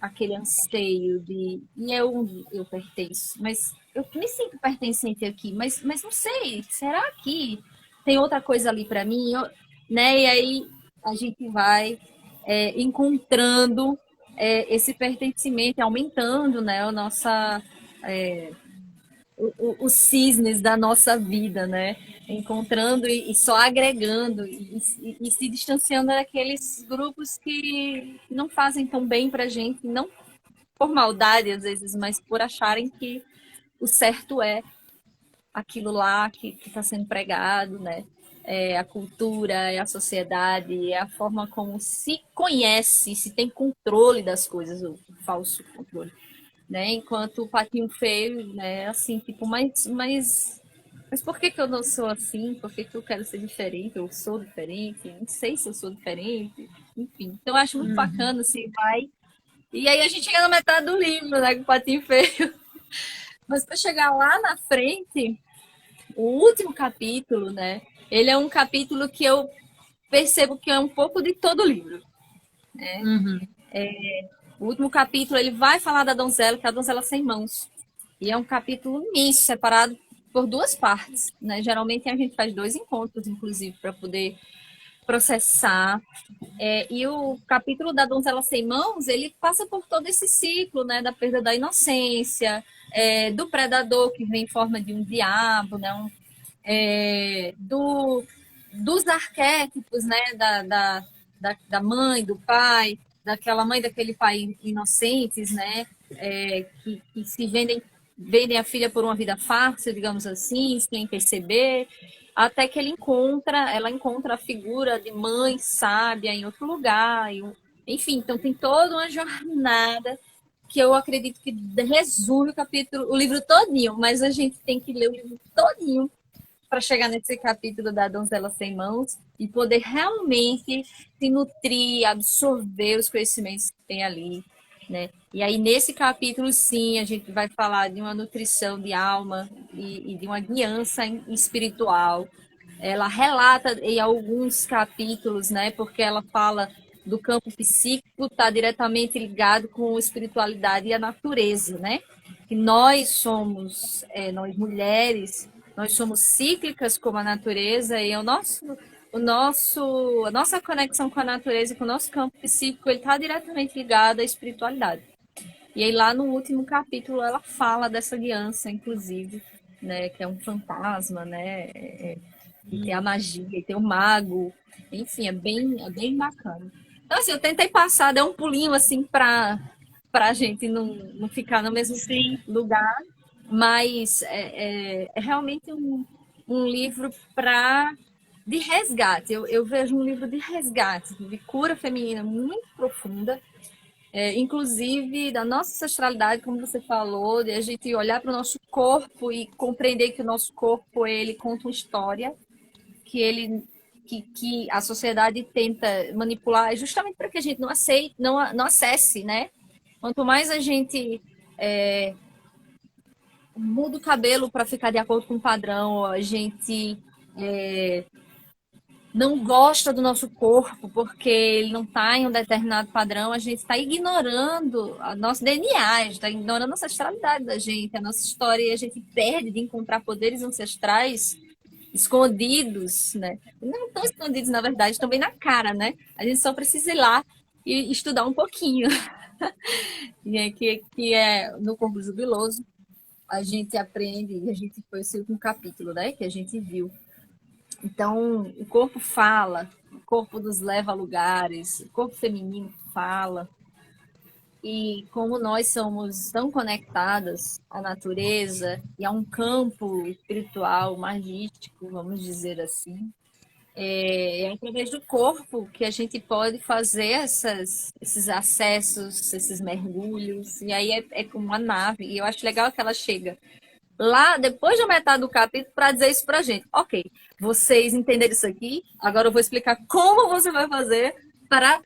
aquele anseio de e eu pertenço, mas eu me sinto pertencente aqui, mas não sei, será que tem outra coisa ali para mim, né? E aí a gente vai encontrando esse pertencimento, aumentando, né, a nossa os cisnes da nossa vida, né? Encontrando e só agregando e se distanciando daqueles grupos que não fazem tão bem para a gente, não por maldade às vezes, mas por acharem que o certo é aquilo lá que está sendo pregado, né? é a cultura, é a sociedade, é a forma como se conhece, se tem controle das coisas, o falso controle, né? Enquanto o patinho feio, né, assim, tipo, mas por que que eu não sou assim? Por que que eu quero ser diferente? Eu sou diferente? Não sei se eu sou diferente. Enfim, então eu acho muito Uhum. bacana, assim, vai. E aí a gente chega na metade do livro, né, com o patinho feio. Mas para chegar lá na frente, o último capítulo, né, ele é um capítulo que eu percebo que é um pouco de todo o livro. Uhum. O último capítulo ele vai falar da donzela, que é a donzela sem mãos. E é um capítulo imenso, separado por duas partes, né? Geralmente a gente faz dois encontros, inclusive, para poder processar. E o capítulo da donzela sem mãos, ele passa por todo esse ciclo, né? Da perda da inocência, do predador que vem em forma de um diabo, né? Dos arquétipos, né? Da mãe, do pai, daquela mãe, daquele pai inocentes, né? Que se vendem a filha por uma vida fácil, digamos assim, sem perceber, até que ela encontra a figura de mãe sábia em outro lugar, enfim, então tem toda uma jornada que eu acredito que resume o livro todinho, mas a gente tem que ler o livro todinho para chegar nesse capítulo da Donzela Sem Mãos e poder realmente se nutrir, absorver os conhecimentos que tem ali, né? E aí, nesse capítulo, sim, a gente vai falar de uma nutrição de alma e de uma guiança espiritual. Ela relata em alguns capítulos, né? Porque ela fala do campo psíquico, está diretamente ligado com a espiritualidade e a natureza, né? Que nós somos, nós mulheres, nós somos cíclicas como a natureza e a nossa conexão com a natureza e com o nosso campo psíquico, ele está diretamente ligado à espiritualidade. E aí lá no último capítulo ela fala dessa aliança, inclusive, né, que é um fantasma, né, e tem a magia, e tem o mago, enfim, é bem bacana. Então assim, eu tentei passar, dei um pulinho assim para a gente não ficar no mesmo Sim. lugar, mas é realmente um livro de resgate. Eu vejo um livro de resgate, de cura feminina muito profunda, inclusive da nossa ancestralidade, como você falou, de a gente olhar para o nosso corpo e compreender que o nosso corpo ele conta uma história, que ele que a sociedade tenta manipular justamente para que a gente não aceite, não acesse, né? Quanto mais a gente muda o cabelo para ficar de acordo com o padrão, a gente não gosta do nosso corpo porque ele não está em um determinado padrão, a gente está ignorando o nosso DNA, a gente está ignorando a ancestralidade da gente, a nossa história, e a gente perde de encontrar poderes ancestrais escondidos, né? Não tão escondidos, na verdade, estão bem na cara, né? A gente só precisa ir lá e estudar um pouquinho. Que é no Corpo Jubiloso, a gente aprende, e a gente foi esse último capítulo, né? Que a gente viu. Então, o corpo fala, o corpo nos leva a lugares, o corpo feminino fala. E como nós somos tão conectadas à natureza e a um campo espiritual, magístico, vamos dizer assim, é através do corpo que a gente pode fazer esses acessos, esses mergulhos. E aí é como uma nave. E eu acho legal que ela chega lá depois da metade do capítulo para dizer isso para a gente. Ok, vocês entenderam isso aqui? Agora eu vou explicar como você vai fazer para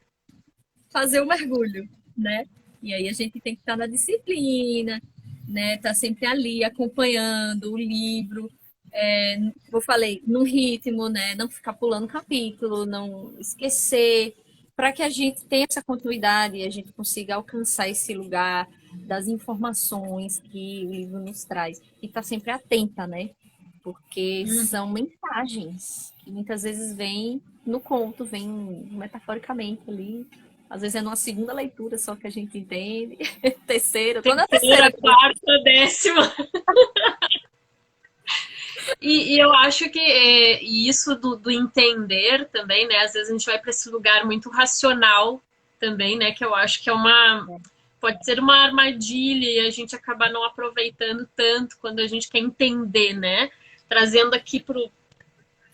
fazer o mergulho, né? E aí a gente tem que estar na disciplina, né? Tá sempre ali acompanhando o livro, como eu falei, no ritmo, né? Não ficar pulando capítulo, não esquecer, para que a gente tenha essa continuidade e a gente consiga alcançar esse lugar das informações que o livro nos traz. E estar sempre atenta, né? Porque Uhum. são mensagens que muitas vezes vêm no conto, vêm metaforicamente ali. Às vezes é numa segunda leitura só que a gente entende, terceira, quando é a terceira. Terceira, quarta, décima. E eu acho que isso do entender também, né? Às vezes a gente vai para esse lugar muito racional também, né? Que eu acho que é uma. Pode ser uma armadilha e a gente acabar não aproveitando tanto quando a gente quer entender, né? Trazendo aqui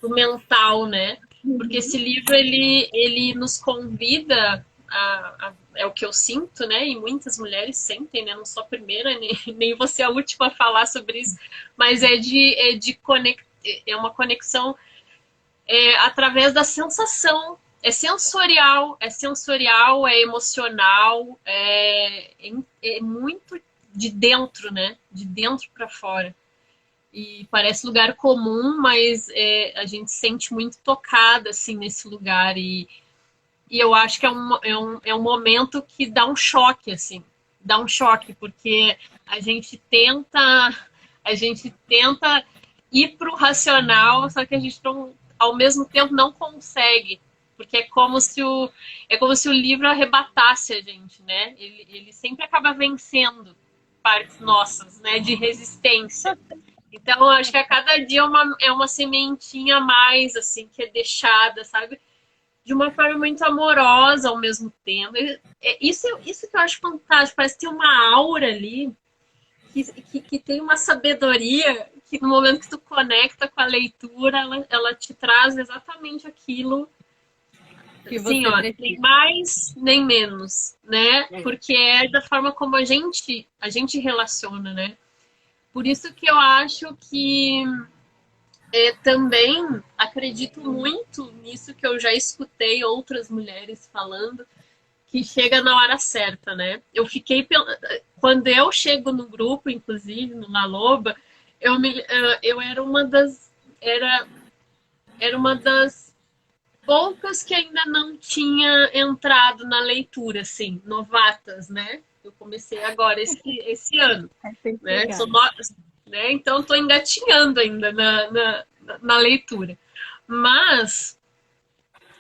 pro mental, né? Porque esse livro, ele nos convida é o que eu sinto, né? E muitas mulheres sentem, né? Não sou a primeira, nem você a última a falar sobre isso, mas é uma conexão através da sensação. É sensorial, é emocional, é muito de dentro, né? De dentro para fora. E parece lugar comum, mas a gente sente muito tocada assim nesse lugar e eu acho que é um momento que dá um choque assim, dá um choque porque a gente tenta a gente tenta ir para o racional, só que a gente não, ao mesmo tempo não consegue, porque é como se o livro arrebatasse a gente, né? Ele sempre acaba vencendo partes nossas, né, de resistência. Então, eu acho que a cada dia é uma sementinha a mais, assim, que é deixada, sabe? De uma forma muito amorosa ao mesmo tempo. Isso que eu acho fantástico. Parece que tem uma aura ali que tem uma sabedoria que no momento que tu conecta com a leitura, ela te traz exatamente aquilo. Que Assim, você ó, nem precisa. mais nem menos, né? É. Porque é da forma como a gente relaciona, né? Por isso que eu acho que também acredito muito nisso que eu já escutei outras mulheres falando, que chega na hora certa, né? Quando eu chego no grupo, inclusive no La Loba, eu era uma das poucas que ainda não tinha entrado na leitura, assim, novatas, né? Eu comecei agora esse ano, né? Legal. Né? Então estou engatinhando ainda na leitura. Mas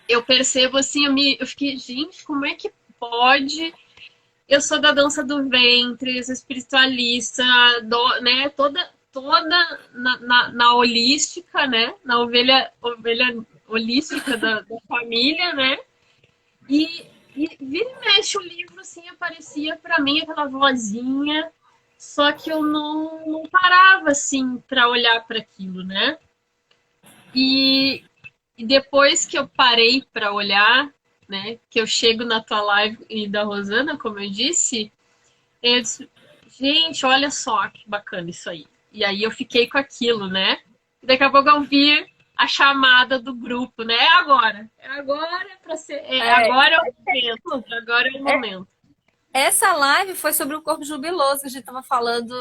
eu percebo assim, eu fiquei, gente, como é que pode? Eu sou da dança do ventre, sou espiritualista, né? Toda na holística, né? Na ovelha holística da família, né? E vira e mexe o livro, assim, aparecia para mim aquela vozinha, só que eu não parava, assim, para olhar para aquilo, né? E depois que eu parei para olhar, né, que eu chego na tua live e da Rosana, como eu disse, eu disse, gente, olha só que bacana isso aí. E aí eu fiquei com aquilo, né? E daqui a pouco eu vi a chamada do grupo, né? É agora para ser, É, agora é o momento, agora é o momento. essa live foi sobre o corpo jubiloso, que a gente estava falando,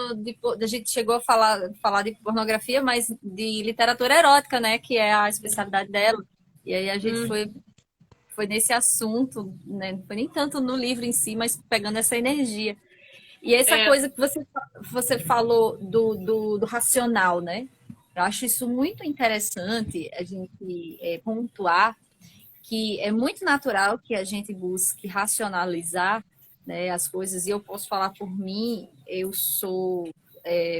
a gente chegou a falar de pornografia, mas de literatura erótica, né? Que é a especialidade dela. E aí a gente Hum, foi nesse assunto, né? Não foi nem tanto no livro em si, mas pegando essa energia. E essa é, coisa que você falou do racional, né? Eu acho isso muito interessante a gente pontuar que é muito natural que a gente busque racionalizar, né, as coisas, e eu posso falar por mim, eu sou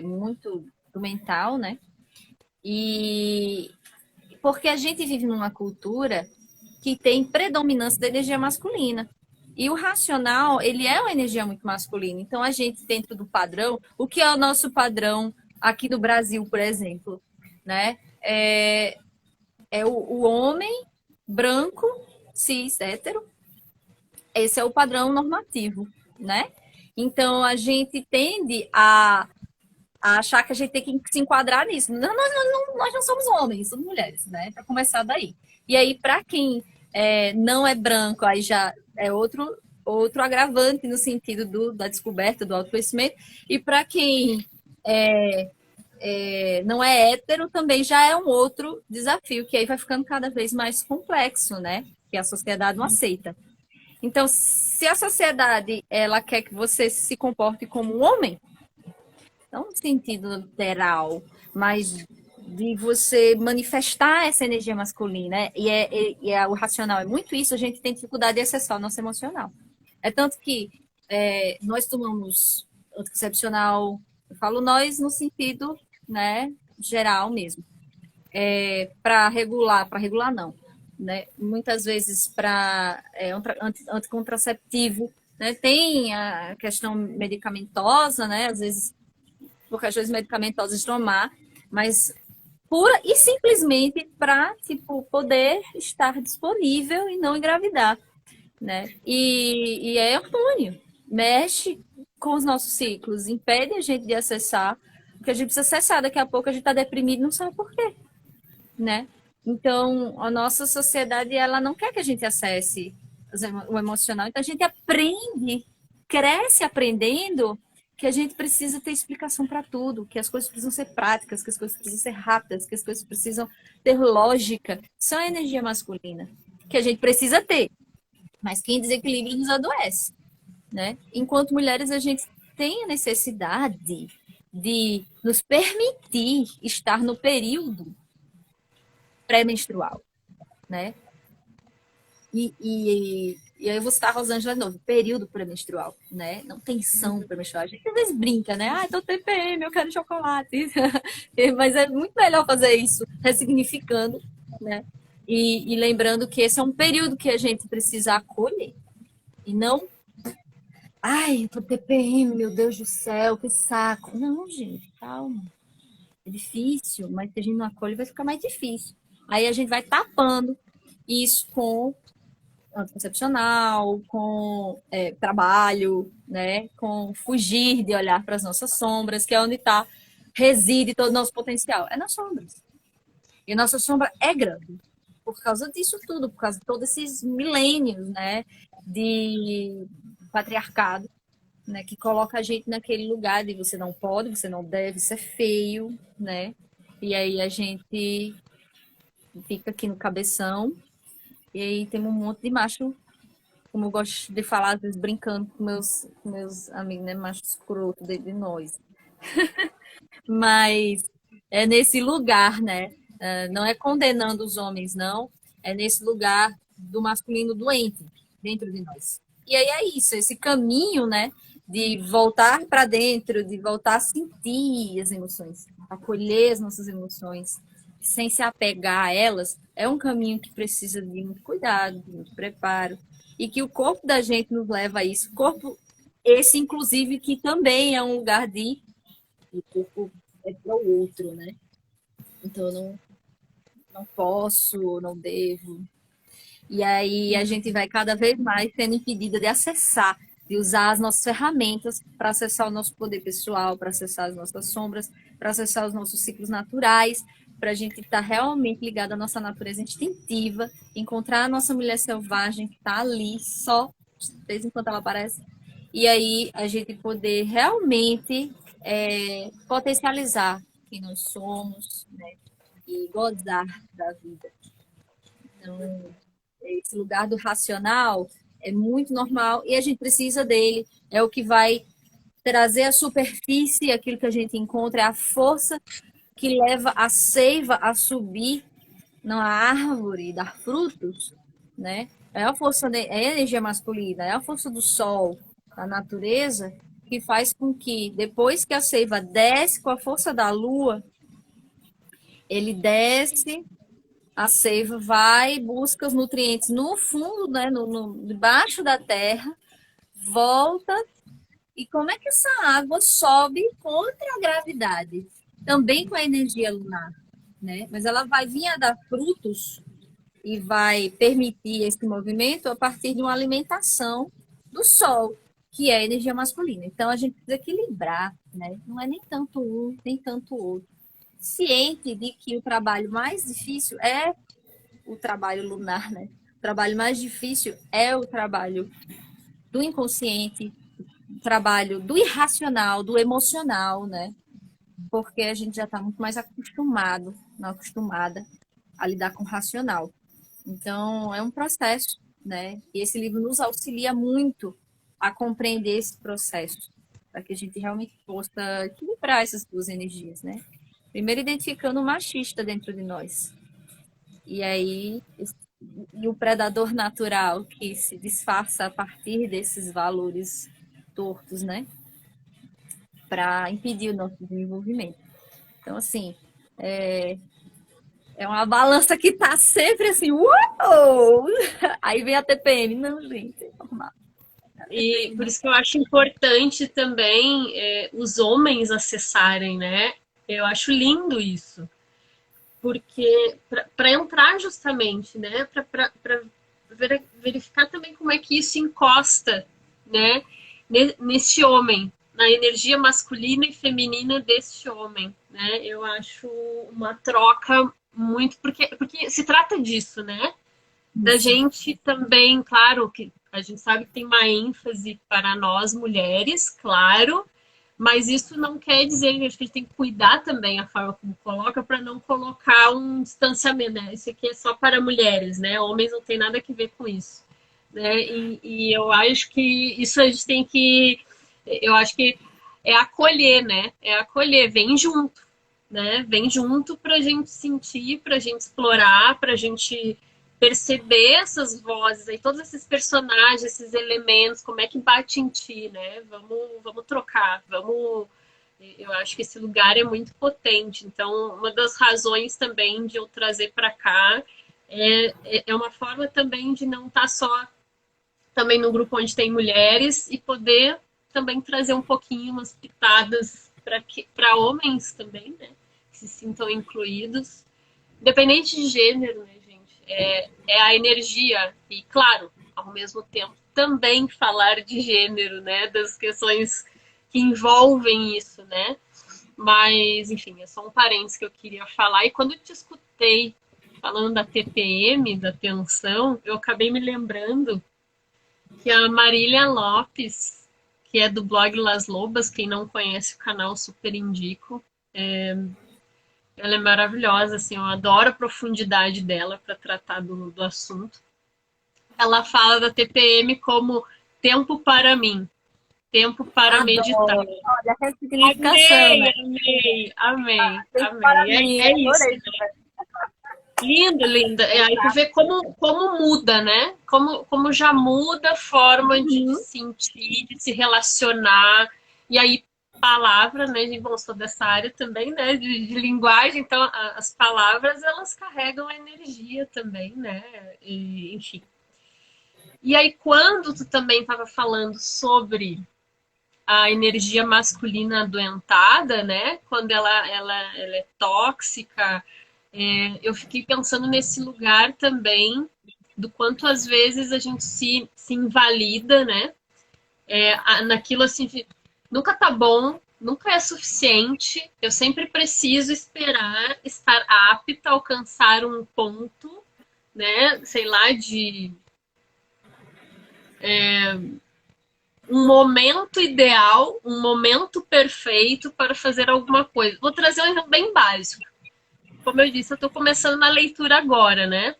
muito do mental, né? E porque a gente vive numa cultura que tem predominância da energia masculina. E o racional, ele é uma energia muito masculina. Então, a gente, dentro do padrão, o que é o nosso padrão aqui no Brasil, por exemplo, né? É o homem branco, cis, hétero. Esse é o padrão normativo, né? Então, a gente tende a achar que a gente tem que se enquadrar nisso. Nós não somos homens, somos mulheres, né? Para começar daí. E aí, para quem não é branco, aí já é outro agravante no sentido da descoberta, do autoconhecimento. E para quem não é hétero, também já é um outro desafio, que aí vai ficando cada vez mais complexo, né? Que a sociedade não aceita. Então, se a sociedade ela quer que você se comporte como um homem, não no sentido literal, mas de você manifestar essa energia masculina, né? O racional é muito isso, a gente tem dificuldade de acessar o nosso emocional. É tanto que nós tomamos anticoncepcional, eu falo nós no sentido, né, geral mesmo, para regular não, né? Muitas vezes para anticontraceptivo, né? Tem a questão medicamentosa, né? Às vezes por questões medicamentosas de tomar, mas pura e simplesmente para, tipo, poder estar disponível e não engravidar, né? E é hormônio, mexe com os nossos ciclos, impede a gente de acessar o que a gente precisa acessar. Daqui a pouco a gente está deprimido, não sabe por quê, né? Então, a nossa sociedade, ela não quer que a gente acesse o emocional. Então, a gente aprende, cresce aprendendo que a gente precisa ter explicação para tudo, que as coisas precisam ser práticas, que as coisas precisam ser rápidas, que as coisas precisam ter lógica. Isso é a energia masculina, que a gente precisa ter, mas que em desequilíbrio nos adoece, né? Enquanto mulheres, a gente tem a necessidade de nos permitir estar no período pré-menstrual, né? E aí eu vou citar a Rosângela de novo, período pré-menstrual, né? Não tensão pré-menstrual. A gente às vezes brinca, né? Ah, tô TPM, eu quero chocolate. Mas é muito melhor fazer isso, ressignificando, né? E lembrando que esse é um período que a gente precisa acolher. E não, ai, eu tô TPM, meu Deus do céu, que saco. Não, gente, calma. É difícil, mas se a gente não acolhe, vai ficar mais difícil. Aí a gente vai tapando isso com anticoncepcional, com trabalho, né? Com fugir de olhar para as nossas sombras, que é onde reside todo o nosso potencial. É nas sombras. E a nossa sombra é grande. Por causa disso tudo, por causa de todos esses milênios, né? De patriarcado, né? Que coloca a gente naquele lugar de você não pode, você não deve, isso é feio, né? E aí a gente fica aqui no cabeção, e aí tem um monte de macho, como eu gosto de falar, às vezes brincando com meus amigos, né? Macho escroto de nós. Mas é nesse lugar, né? Não é condenando os homens, não. É nesse lugar do masculino doente dentro de nós. E aí é isso, esse caminho, né? De voltar para dentro, de voltar a sentir as emoções, acolher as nossas emoções, sem se apegar a elas, é um caminho que precisa de muito cuidado, de muito preparo, e que o corpo da gente nos leva a isso. Corpo esse, inclusive, que também é um lugar de o corpo é para o outro, né? Então eu não posso, não devo. E aí a gente vai cada vez mais sendo impedida de acessar, de usar as nossas ferramentas para acessar o nosso poder pessoal, para acessar as nossas sombras, para acessar os nossos ciclos naturais, para a gente estar realmente ligado à nossa natureza instintiva, encontrar a nossa mulher selvagem que está ali só, de vez em quando ela aparece, e aí a gente poder realmente potencializar quem nós somos, né? E gozar da vida. Então, esse lugar do racional é muito normal e a gente precisa dele. É o que vai trazer à superfície aquilo que a gente encontra, é a força que leva a seiva a subir na árvore, dar frutos, né? É a força, é a energia masculina, é a força do sol, da natureza, que faz com que, depois que a seiva desce com a força da lua, ele desce, a seiva vai, busca os nutrientes no fundo, né, debaixo da terra, volta, e como é que essa água sobe contra a gravidade? Também com a energia lunar, né? Mas ela vai vir a dar frutos e vai permitir esse movimento a partir de uma alimentação do sol, que é a energia masculina. Então a gente precisa equilibrar, né? Não é nem tanto um, nem tanto outro. Ciente de que o trabalho mais difícil é o trabalho lunar, né? O trabalho mais difícil é o trabalho do inconsciente, o trabalho do irracional, do emocional, né? Porque a gente já está muito mais acostumado, não acostumada a lidar com o racional. Então, é um processo, né? E esse livro nos auxilia muito a compreender esse processo, para que a gente realmente possa equilibrar essas duas energias, né? Primeiro, identificando o machista dentro de nós. E aí, e o predador natural que se disfarça a partir desses valores tortos, né? Para impedir o nosso desenvolvimento. Então, assim, é uma balança que tá sempre assim, uou! Aí vem a TPM. Não, gente, é normal. E por isso que eu acho importante também os homens acessarem, né? Eu acho lindo isso. porque para entrar justamente, né, para verificar também como é que isso encosta, né, nesse homem, na energia masculina e feminina desse homem, né? Eu acho uma troca muito, porque se trata disso, né? Da Isso. gente também, claro, que a gente sabe que tem uma ênfase para nós mulheres, claro, mas isso não quer dizer que a gente tem que cuidar também a forma como coloca para não colocar um distanciamento, né? Isso aqui é só para mulheres, né? Homens não tem nada a ver com isso, né? E eu acho que isso a gente tem que, eu acho que é acolher, né? É acolher, vem junto, né? Vem junto para a gente sentir, para a gente explorar, para a gente perceber essas vozes aí, todos esses personagens, esses elementos, como é que bate em ti, né? Vamos trocar, vamos. Eu acho que esse lugar é muito potente. Então, uma das razões também de eu trazer para cá é uma forma também de não estar só também no grupo onde tem mulheres e poder também trazer um pouquinho umas pitadas para homens também, né? Que se sintam incluídos. Independente de gênero, né, gente? É a energia. E, claro, ao mesmo tempo, também falar de gênero, né? Das questões que envolvem isso, né? Mas, enfim, é só um parênteses que eu queria falar. E quando eu te escutei falando da TPM, da tensão, eu acabei me lembrando que a Marília Lopes, que é do blog Las Lobas, quem não conhece o canal, super indico. Ela é maravilhosa, assim, eu adoro a profundidade dela para tratar do assunto. Ela fala da TPM como tempo para mim, tempo para meditar. Adoro. Olha, a ressignificação, Amei, né? amei, amei, Tempo para amei. mim, É isso, adorei. né? Linda, linda. Aí tu vê como muda, né? Como já muda a forma de Uhum. sentir, de se relacionar. E aí, palavra, né? Bom, sou dessa área também, né? De linguagem, então as palavras elas carregam energia também, né? E, enfim. E aí, quando tu também estava falando sobre a energia masculina adoentada, né? Quando ela é tóxica, eu fiquei pensando nesse lugar também do quanto às vezes a gente se invalida, né? Naquilo assim, nunca tá bom, nunca é suficiente. Eu sempre preciso esperar estar apta a alcançar um ponto, né? Sei lá, de um momento ideal, um momento perfeito para fazer alguma coisa. Vou trazer um exemplo bem básico. Como eu disse, eu estou começando na leitura agora, né?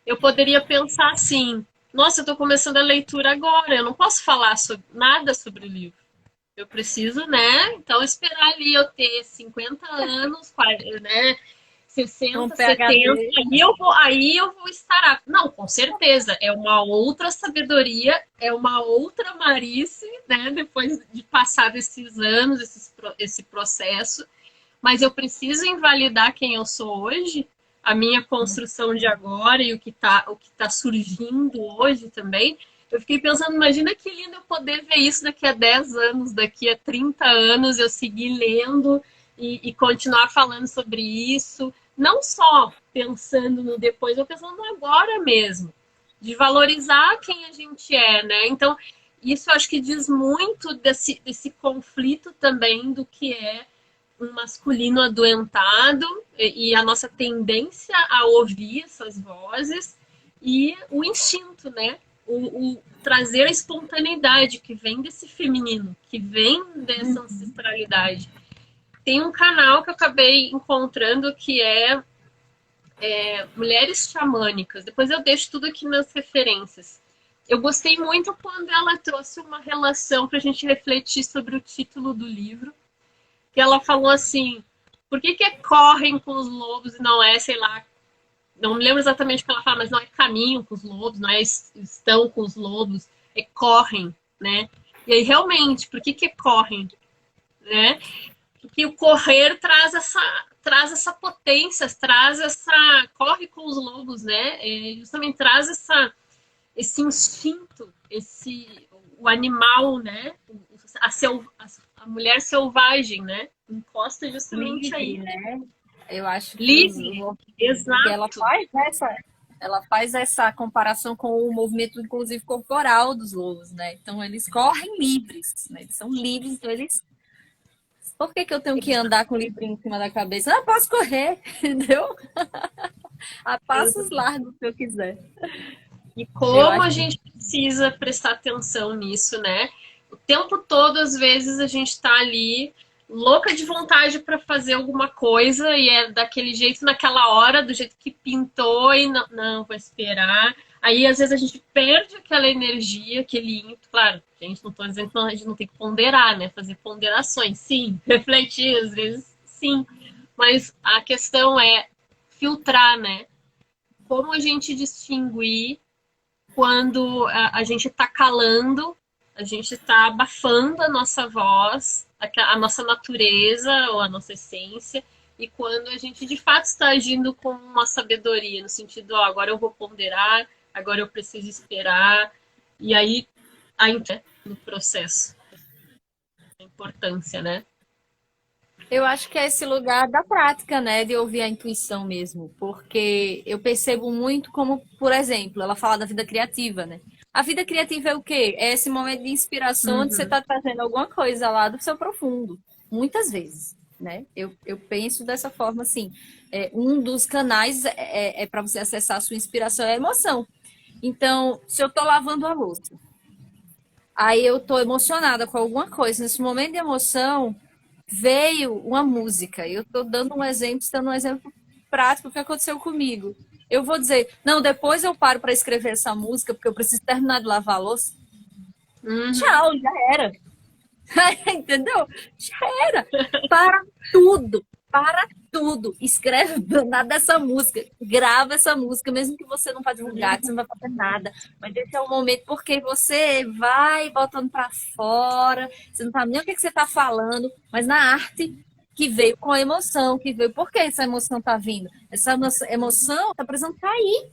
Eu poderia pensar assim: nossa, eu estou começando a leitura agora, eu não posso falar nada sobre o livro. Eu preciso, né? Então, esperar ali eu ter 50 anos, 40, né? Um 60, 70, PhD. aí eu vou estar apta. Não, com certeza, é uma outra sabedoria, é uma outra Marice, né? Depois de passar esses anos, esse processo, mas eu preciso invalidar quem eu sou hoje, a minha construção de agora e o que tá surgindo hoje também. Eu fiquei pensando, imagina que lindo eu poder ver isso daqui a 10 anos, daqui a 30 anos, eu seguir lendo e continuar falando sobre isso, não só pensando no depois, eu pensando no agora mesmo, de valorizar quem a gente é, né? Então, isso eu acho que diz muito desse conflito também do que é um masculino adoentado e a nossa tendência a ouvir essas vozes e o instinto, né? O trazer a espontaneidade que vem desse feminino, que vem dessa ancestralidade. Tem um canal que eu acabei encontrando que é Mulheres Xamânicas. Depois eu deixo tudo aqui nas referências. Eu gostei muito quando ela trouxe uma relação para a gente refletir sobre o título do livro, que ela falou assim: por que correm com os lobos e não é, sei lá, não me lembro exatamente o que ela fala, mas não é caminho com os lobos, não é estão com os lobos, é correm, né? E aí, realmente, por que correm, né? Porque o correr traz essa potência, traz essa. Corre com os lobos, né? Justamente traz esse instinto, o animal, né? A mulher selvagem, né? Encosta justamente aí. Livre, né? Eu acho Livre, que exato. ela faz essa comparação com o movimento, inclusive, corporal dos lobos, né? Então, eles correm livres, né? Eles são livres, então eles... Por que eu tenho que andar com o livrinho em cima da cabeça? Ah, posso correr, entendeu? A passos largos, se eu quiser. E Eu como a acho que gente precisa prestar atenção nisso, né? O tempo todo, às vezes, a gente tá ali louca de vontade para fazer alguma coisa e é daquele jeito, naquela hora, do jeito que pintou e não, não vou esperar. Aí, às vezes, a gente perde aquela energia, aquele ímpeto. Claro, gente, não estou dizendo que a gente não tem que ponderar, né? Fazer ponderações, sim. Refletir, às vezes, sim. Mas a questão é filtrar, né? Como a gente distinguir quando a gente está calando, a gente está abafando a nossa voz, a nossa natureza ou a nossa essência, e quando a gente de fato está agindo com uma sabedoria, no sentido, ó, agora eu vou ponderar, agora eu preciso esperar, e aí ainda no processo, a importância, né? Eu acho que é esse lugar da prática, né, de ouvir a intuição mesmo, porque eu percebo muito como, por exemplo, ela fala da vida criativa, né? A vida criativa é o quê? É esse momento de inspiração onde você Uhum. está trazendo alguma coisa lá do seu profundo, muitas vezes, né? Eu penso dessa forma assim. Um dos canais para você acessar a sua inspiração é a emoção. Então, se eu estou lavando a louça, aí eu estou emocionada com alguma coisa, nesse momento de emoção veio uma música. Eu estou dando um exemplo, dando um exemplo prático que aconteceu comigo. Eu vou dizer, não, depois eu paro para escrever essa música, porque eu preciso terminar de lavar a louça. Uhum. Tchau, já era. Entendeu? Já era. Para tudo. Para tudo. Escreve nada dessa música. Grava essa música, mesmo que você não vá divulgar, que você não vai fazer nada. Mas esse é o momento porque você vai botando para fora. Você não sabe nem o que você está falando, mas na arte que veio com a emoção, que veio. Por que essa emoção está vindo? Essa emoção está precisando cair.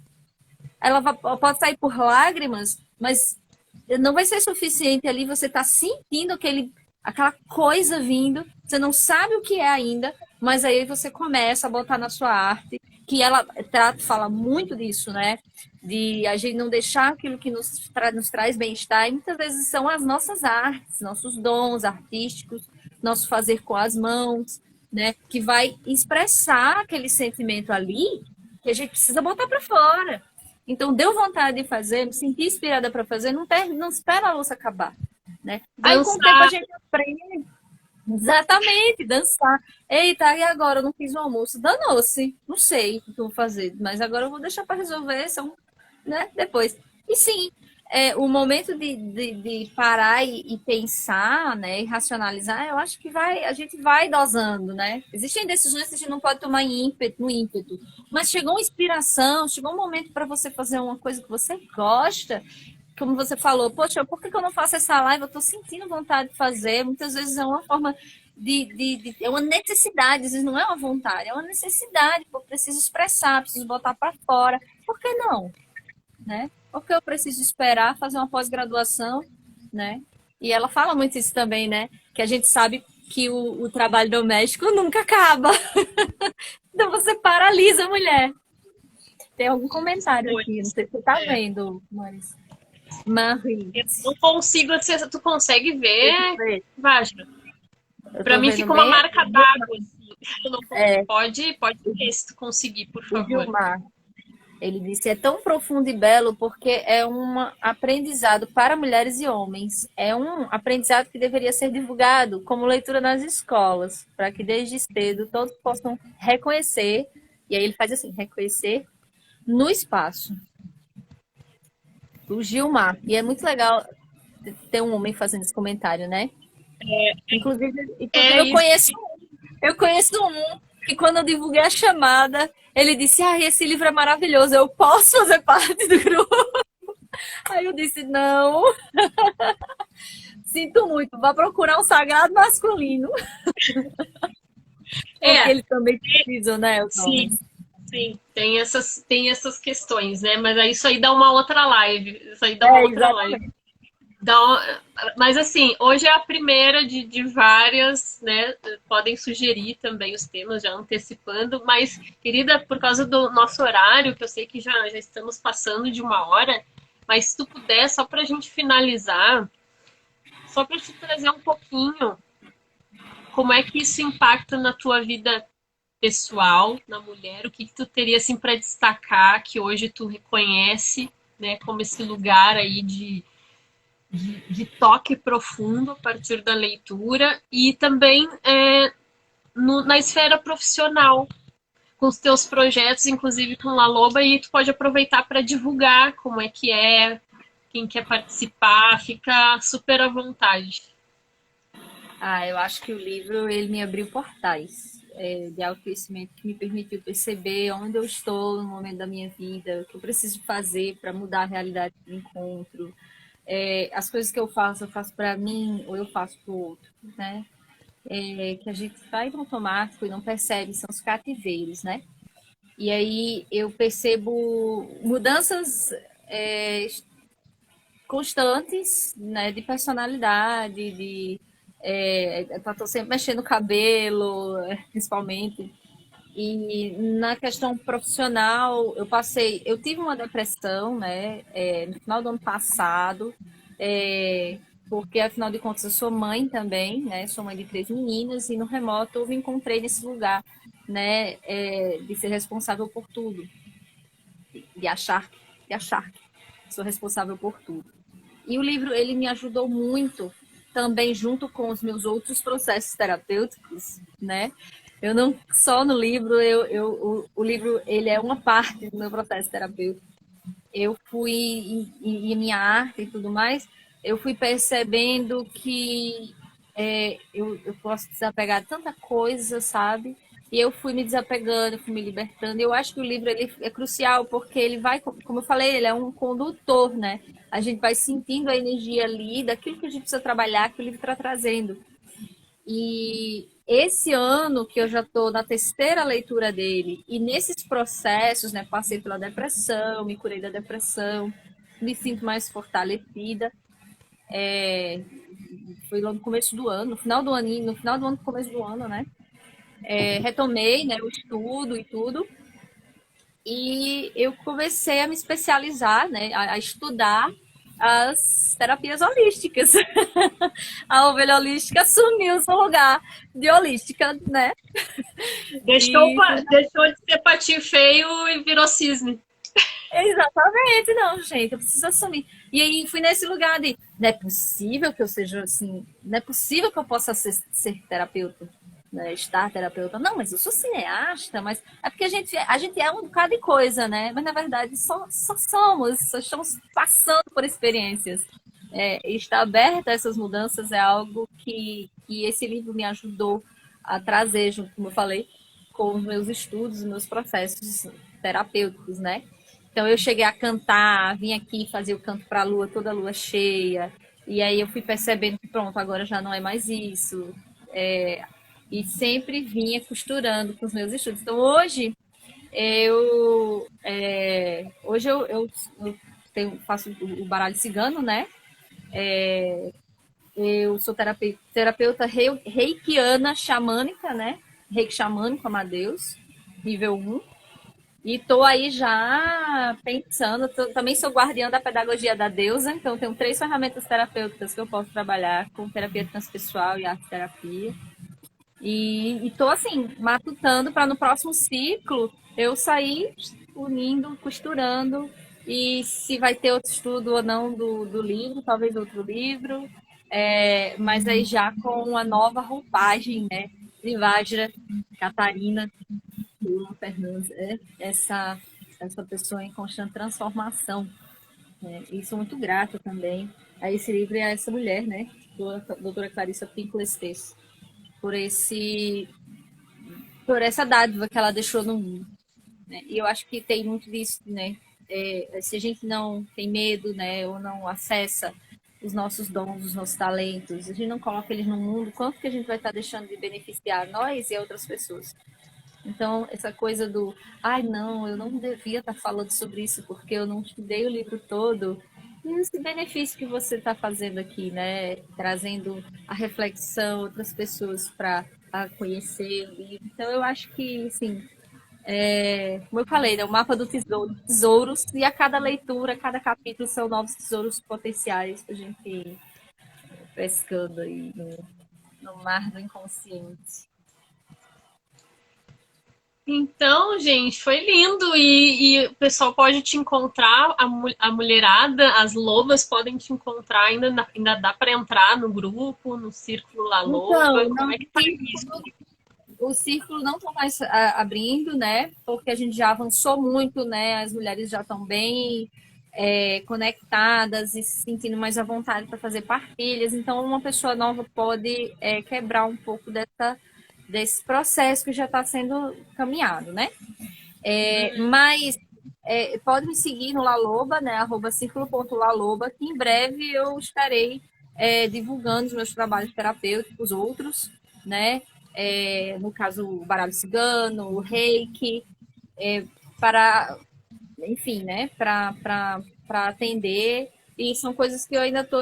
Ela pode sair por lágrimas, mas não vai ser suficiente ali você tá sentindo aquela coisa vindo, você não sabe o que é ainda, mas aí você começa a botar na sua arte, que ela fala muito disso, né? De a gente não deixar aquilo que nos traz bem-estar, e muitas vezes são as nossas artes, nossos dons artísticos, nosso fazer com as mãos, né? Que vai expressar aquele sentimento ali que a gente precisa botar para fora. Então, deu vontade de fazer, me senti inspirada para fazer, não espera a louça acabar, né? Aí, com o tempo, a Dançar. gente aprende exatamente, dançar. Eita, e agora? Eu não fiz o almoço. Danou-se. Não sei o que eu vou fazer, mas agora eu vou deixar para resolver, né? Depois. E sim, o momento de parar e pensar, né, e racionalizar, eu acho que a gente vai dosando, né? Existem decisões que a gente não pode tomar no ímpeto, mas chegou uma inspiração, chegou um momento para você fazer uma coisa que você gosta, como você falou, poxa, por que eu não faço essa live? Eu estou sentindo vontade de fazer. Muitas vezes é uma forma é uma necessidade, às vezes não é uma vontade, é uma necessidade, porque eu preciso expressar, preciso botar para fora. Por que não? Né? Porque eu preciso esperar fazer uma pós-graduação, né? E ela fala muito isso também, né? Que a gente sabe que o trabalho doméstico nunca acaba. Então você paralisa a mulher. Tem algum comentário aqui, não sei se você tá É. vendo, mas Marie. Eu não consigo, tu consegue ver, Vágina? Eu Pra tô mim vendo fica uma bem. marca d'água, assim. Eu não É, pode ver se tu conseguir, por o favor. Gilmar. Ele disse: é tão profundo e belo porque é um aprendizado para mulheres e homens. É um aprendizado que deveria ser divulgado como leitura nas escolas, para que desde cedo todos possam reconhecer. E aí ele faz assim: reconhecer no espaço. O Gilmar. E é muito legal ter um homem fazendo esse comentário, né? Inclusive É isso. eu conheço um que quando eu divulguei a chamada, ele disse: ah, esse livro é maravilhoso, eu posso fazer parte do grupo? Aí eu disse: não, sinto muito, vá procurar um sagrado masculino, porque É, eles também precisam, né, os sim, homens. sim. Tem essas questões, né? Mas aí isso aí dá uma outra live. Isso aí dá uma outra live. Exatamente. Mas assim, hoje é a primeira de várias, né? Podem sugerir também os temas, já antecipando, mas, querida, por causa do nosso horário, que eu sei que já estamos passando de 1 hora, mas se tu puder, só para a gente finalizar, só para te trazer um pouquinho como é que isso impacta na tua vida pessoal, na mulher, o que, que tu teria assim para destacar que hoje tu reconhece, né, como esse lugar aí de toque profundo a partir da leitura e também na esfera profissional, com os teus projetos, inclusive com La Loba, e tu pode aproveitar para divulgar como é, quem quer participar, fica super à vontade. Ah, eu acho que o livro ele me abriu portais de autoconhecimento que me permitiu perceber onde eu estou no momento da minha vida, o que eu preciso fazer para mudar a realidade que eu encontro. As coisas que eu faço para mim ou eu faço para o outro, né? Que a gente vai no automático e não percebe, são os cativeiros, né? E aí eu percebo mudanças é, constantes, né, de personalidade, estou sempre mexendo o cabelo, principalmente. E na questão profissional, eu tive uma depressão, né, no final do ano passado, porque afinal de contas eu sou mãe também, né, sou mãe de 3 meninas e no remoto eu me encontrei nesse lugar, né, de ser responsável por tudo, de achar, de achar que sou responsável por tudo. E o livro ele me ajudou muito também junto com os meus outros processos terapêuticos, né? Eu não só no livro, o livro ele é uma parte do meu processo terapêutico. Eu fui em minha arte e tudo mais, eu fui percebendo que eu posso desapegar de tanta coisa, sabe? E eu fui me desapegando, fui me libertando. E eu acho que o livro ele é crucial porque ele vai, como eu falei, ele é um condutor, né? A gente vai sentindo a energia ali daquilo que a gente precisa trabalhar, que o livro está trazendo. E esse ano que eu já estou na terceira leitura dele, e nesses processos, né, passei pela depressão, me curei da depressão, me sinto mais fortalecida. Foi lá no começo do ano, no final do ano, começo do ano, né? Retomei, né, o estudo e tudo, e eu comecei a me especializar, né, a estudar as terapias holísticas. A ovelha holística assumiu seu lugar de holística, né? Deixou, E deixou de ser patinho feio e virou cisne. exatamente, não, gente, eu preciso assumir. E aí fui nesse lugar de não é possível que eu seja assim, não é possível que eu possa ser terapeuta, né? Estar terapeuta. Não, mas eu sou cineasta, mas é porque a gente é um bocado de coisa, né? Mas na verdade só somos, só estamos passando por experiências. E estar aberta a essas mudanças é algo que esse livro me ajudou a trazer, junto, como eu falei, com os meus estudos, os meus processos terapêuticos, né? Então eu cheguei a cantar, vim aqui fazer o canto para a lua, toda a lua cheia, e aí eu fui percebendo que pronto, agora já não é mais isso. E sempre vinha costurando com os meus estudos. Então hoje eu faço o baralho cigano, né? Eu sou terapeuta reikiana xamânica, né? Reiki xamânico, Amadeus, nível 1. E tô aí já pensando, também sou guardiã da pedagogia da deusa, então tenho 3 ferramentas terapêuticas que eu posso trabalhar, com terapia transpessoal e arte terapia. E tô assim, matutando para no próximo ciclo eu sair unindo, costurando, e se vai ter outro estudo ou não do livro, talvez outro livro, mas aí já com uma nova roupagem, né? De Vajra, Catarina, Lula Fernandes, essa pessoa em constante transformação, né? E sou muito grata também a esse livro e a essa mulher, né? Doutora Clarissa Pinkola Estes, por por essa dádiva que ela deixou no mundo, né? E eu acho que tem muito disso, né? Se a gente não tem medo, né, ou não acessa os nossos dons, os nossos talentos, a gente não coloca eles no mundo, quanto que a gente vai estar deixando de beneficiar nós e outras pessoas? Então, essa coisa do, ai, não, eu não devia estar falando sobre isso porque eu não estudei o livro todo. E esse benefício que você está fazendo aqui, né? Trazendo a reflexão, outras pessoas para conhecer o livro. Então, eu acho que, assim, como eu falei, né? O mapa do tesouro, tesouros, e a cada leitura, cada capítulo são novos tesouros potenciais para a gente ir pescando aí no mar do inconsciente. Então, gente, foi lindo e o pessoal pode te encontrar, a mulherada, as lobas podem te encontrar, ainda dá para entrar no grupo, no Círculo La Loba, Então, como não, é que tá isso? o círculo não está mais abrindo, né? Porque a gente já avançou muito, né? As mulheres já estão bem conectadas e se sentindo mais à vontade para fazer partilhas. Então, uma pessoa nova pode quebrar um pouco desse processo que já está sendo caminhado, né? Mas pode me seguir no Laloba, né? @circulo.laloba, que em breve eu estarei divulgando os meus trabalhos terapêuticos, outros, né? No caso, o baralho cigano, o reiki, para, enfim, né? Para atender. E são coisas que eu ainda estou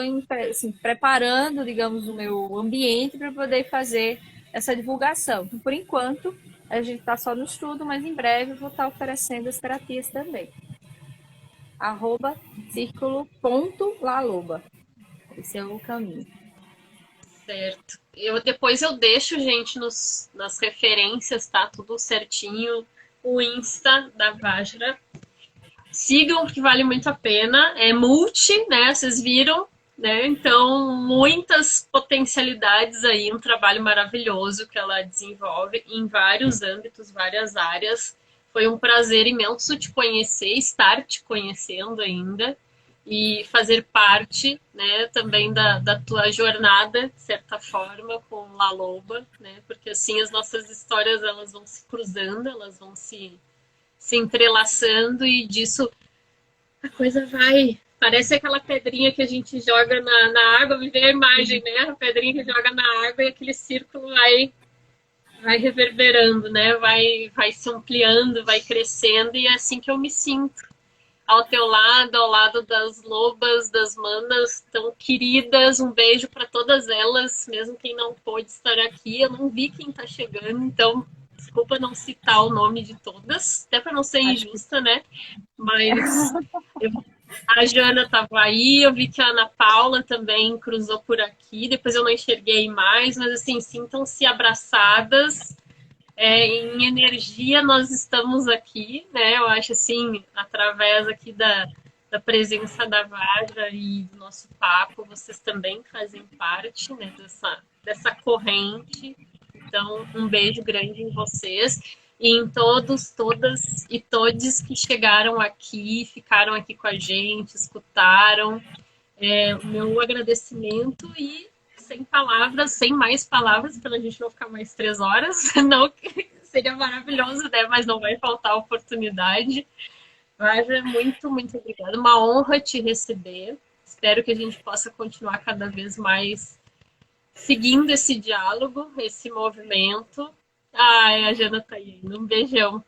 assim, preparando, digamos, o meu ambiente para poder fazer essa divulgação. Então, por enquanto, a gente está só no estudo, mas em breve eu vou estar oferecendo as terapias também. @círculo.laloba. Esse é o caminho. Certo. Depois eu deixo, gente, nas referências, tá? Tudo certinho. O Insta da Vajra. Sigam, porque vale muito a pena. É multi, né? Vocês viram, né? Então, muitas potencialidades aí, um trabalho maravilhoso que ela desenvolve em vários âmbitos, várias áreas. Foi um prazer imenso te conhecer, estar te conhecendo ainda e fazer parte, né, também da tua jornada, de certa forma, com La Loba, né? Porque assim as nossas histórias elas vão se cruzando, elas vão se entrelaçando e disso a coisa vai. Parece aquela pedrinha que a gente joga na água, me vê a imagem, né? A pedrinha que joga na água e aquele círculo vai reverberando, né? Vai se ampliando, vai crescendo e é assim que eu me sinto. Ao teu lado, ao lado das lobas, das manas tão queridas. Um beijo para todas elas, mesmo quem não pôde estar aqui. Eu não vi quem está chegando, então desculpa não citar o nome de todas, até para não ser Acho que injusta, né? Mas eu, a Jana estava aí, eu vi que a Ana Paula também cruzou por aqui, depois eu não enxerguei mais, mas assim, sintam-se abraçadas. Em energia nós estamos aqui, né? Eu acho assim, através aqui da presença da Vajra e do nosso papo, vocês também fazem parte, né, dessa corrente. Então, um beijo grande em vocês e em todos, todas e todes que chegaram aqui, ficaram aqui com a gente, escutaram. O meu agradecimento e sem palavras, sem mais palavras, para a gente não ficar mais 3 horas. Não, seria maravilhoso, né? Mas não vai faltar oportunidade. Vaja, muito, muito obrigada. Uma honra te receber. Espero que a gente possa continuar cada vez mais seguindo esse diálogo, esse movimento. Ai, a Jana tá aí. Um beijão.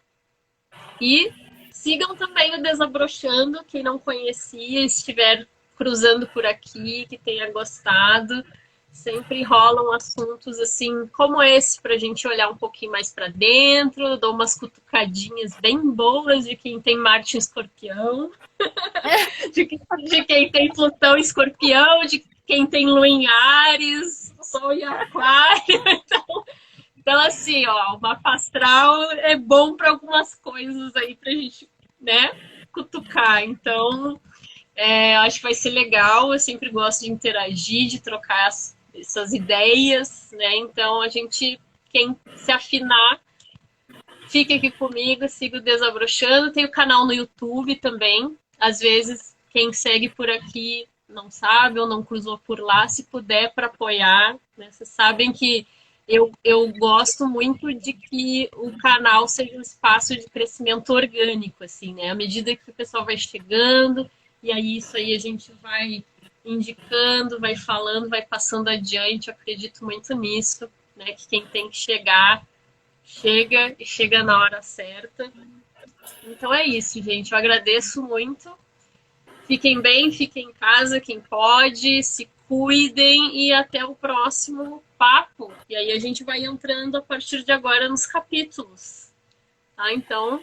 E sigam também o Desabrochando, quem não conhecia, estiver cruzando por aqui, que tenha gostado. Sempre rolam assuntos assim como esse para a gente olhar um pouquinho mais para dentro. Dou umas cutucadinhas bem boas de quem tem Marte em Escorpião, de quem tem Plutão em Escorpião, de quem tem Lua em Áries, Sol em Aquário. Então, assim, ó, o mapa astral é bom para algumas coisas aí para a gente, né, cutucar. Então, acho que vai ser legal. Eu sempre gosto de interagir, de trocar essas ideias, né? Então, quem se afinar, fique aqui comigo, siga o Desabrochando. Tem o canal no YouTube também. Às vezes, quem segue por aqui não sabe ou não cruzou por lá, se puder para apoiar, né? Vocês sabem que eu gosto muito de que o canal seja um espaço de crescimento orgânico, assim, né? À medida que o pessoal vai chegando, e aí isso aí a gente vai indicando, vai falando, vai passando adiante. Eu acredito muito nisso, né? Que quem tem que chegar, chega e na hora certa. Então é isso, gente. Eu agradeço muito Fiquem bem, fiquem em casa, quem pode, se cuidem e até o próximo papo. E aí a gente vai entrando a partir de agora nos capítulos, tá? Então,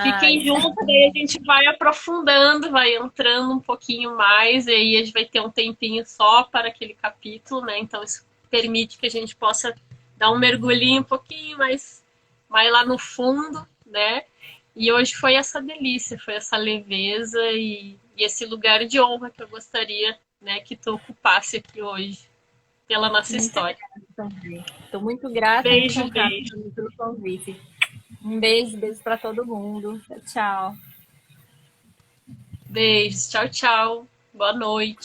fiquem Mas, juntos, daí a gente vai aprofundando, vai entrando um pouquinho mais, e aí a gente vai ter um tempinho só para aquele capítulo, né? Então isso permite que a gente possa dar um mergulhinho um pouquinho mais lá no fundo, né? E hoje foi essa delícia, foi essa leveza e esse lugar de honra que eu gostaria, né, que tu ocupasse aqui hoje pela nossa muito história. obrigada também. Estou muito grata e muito Beijo, honrada beijo. também pelo convite. Um beijo, beijo para todo mundo. Tchau, tchau. Beijos. Tchau, tchau. Boa noite.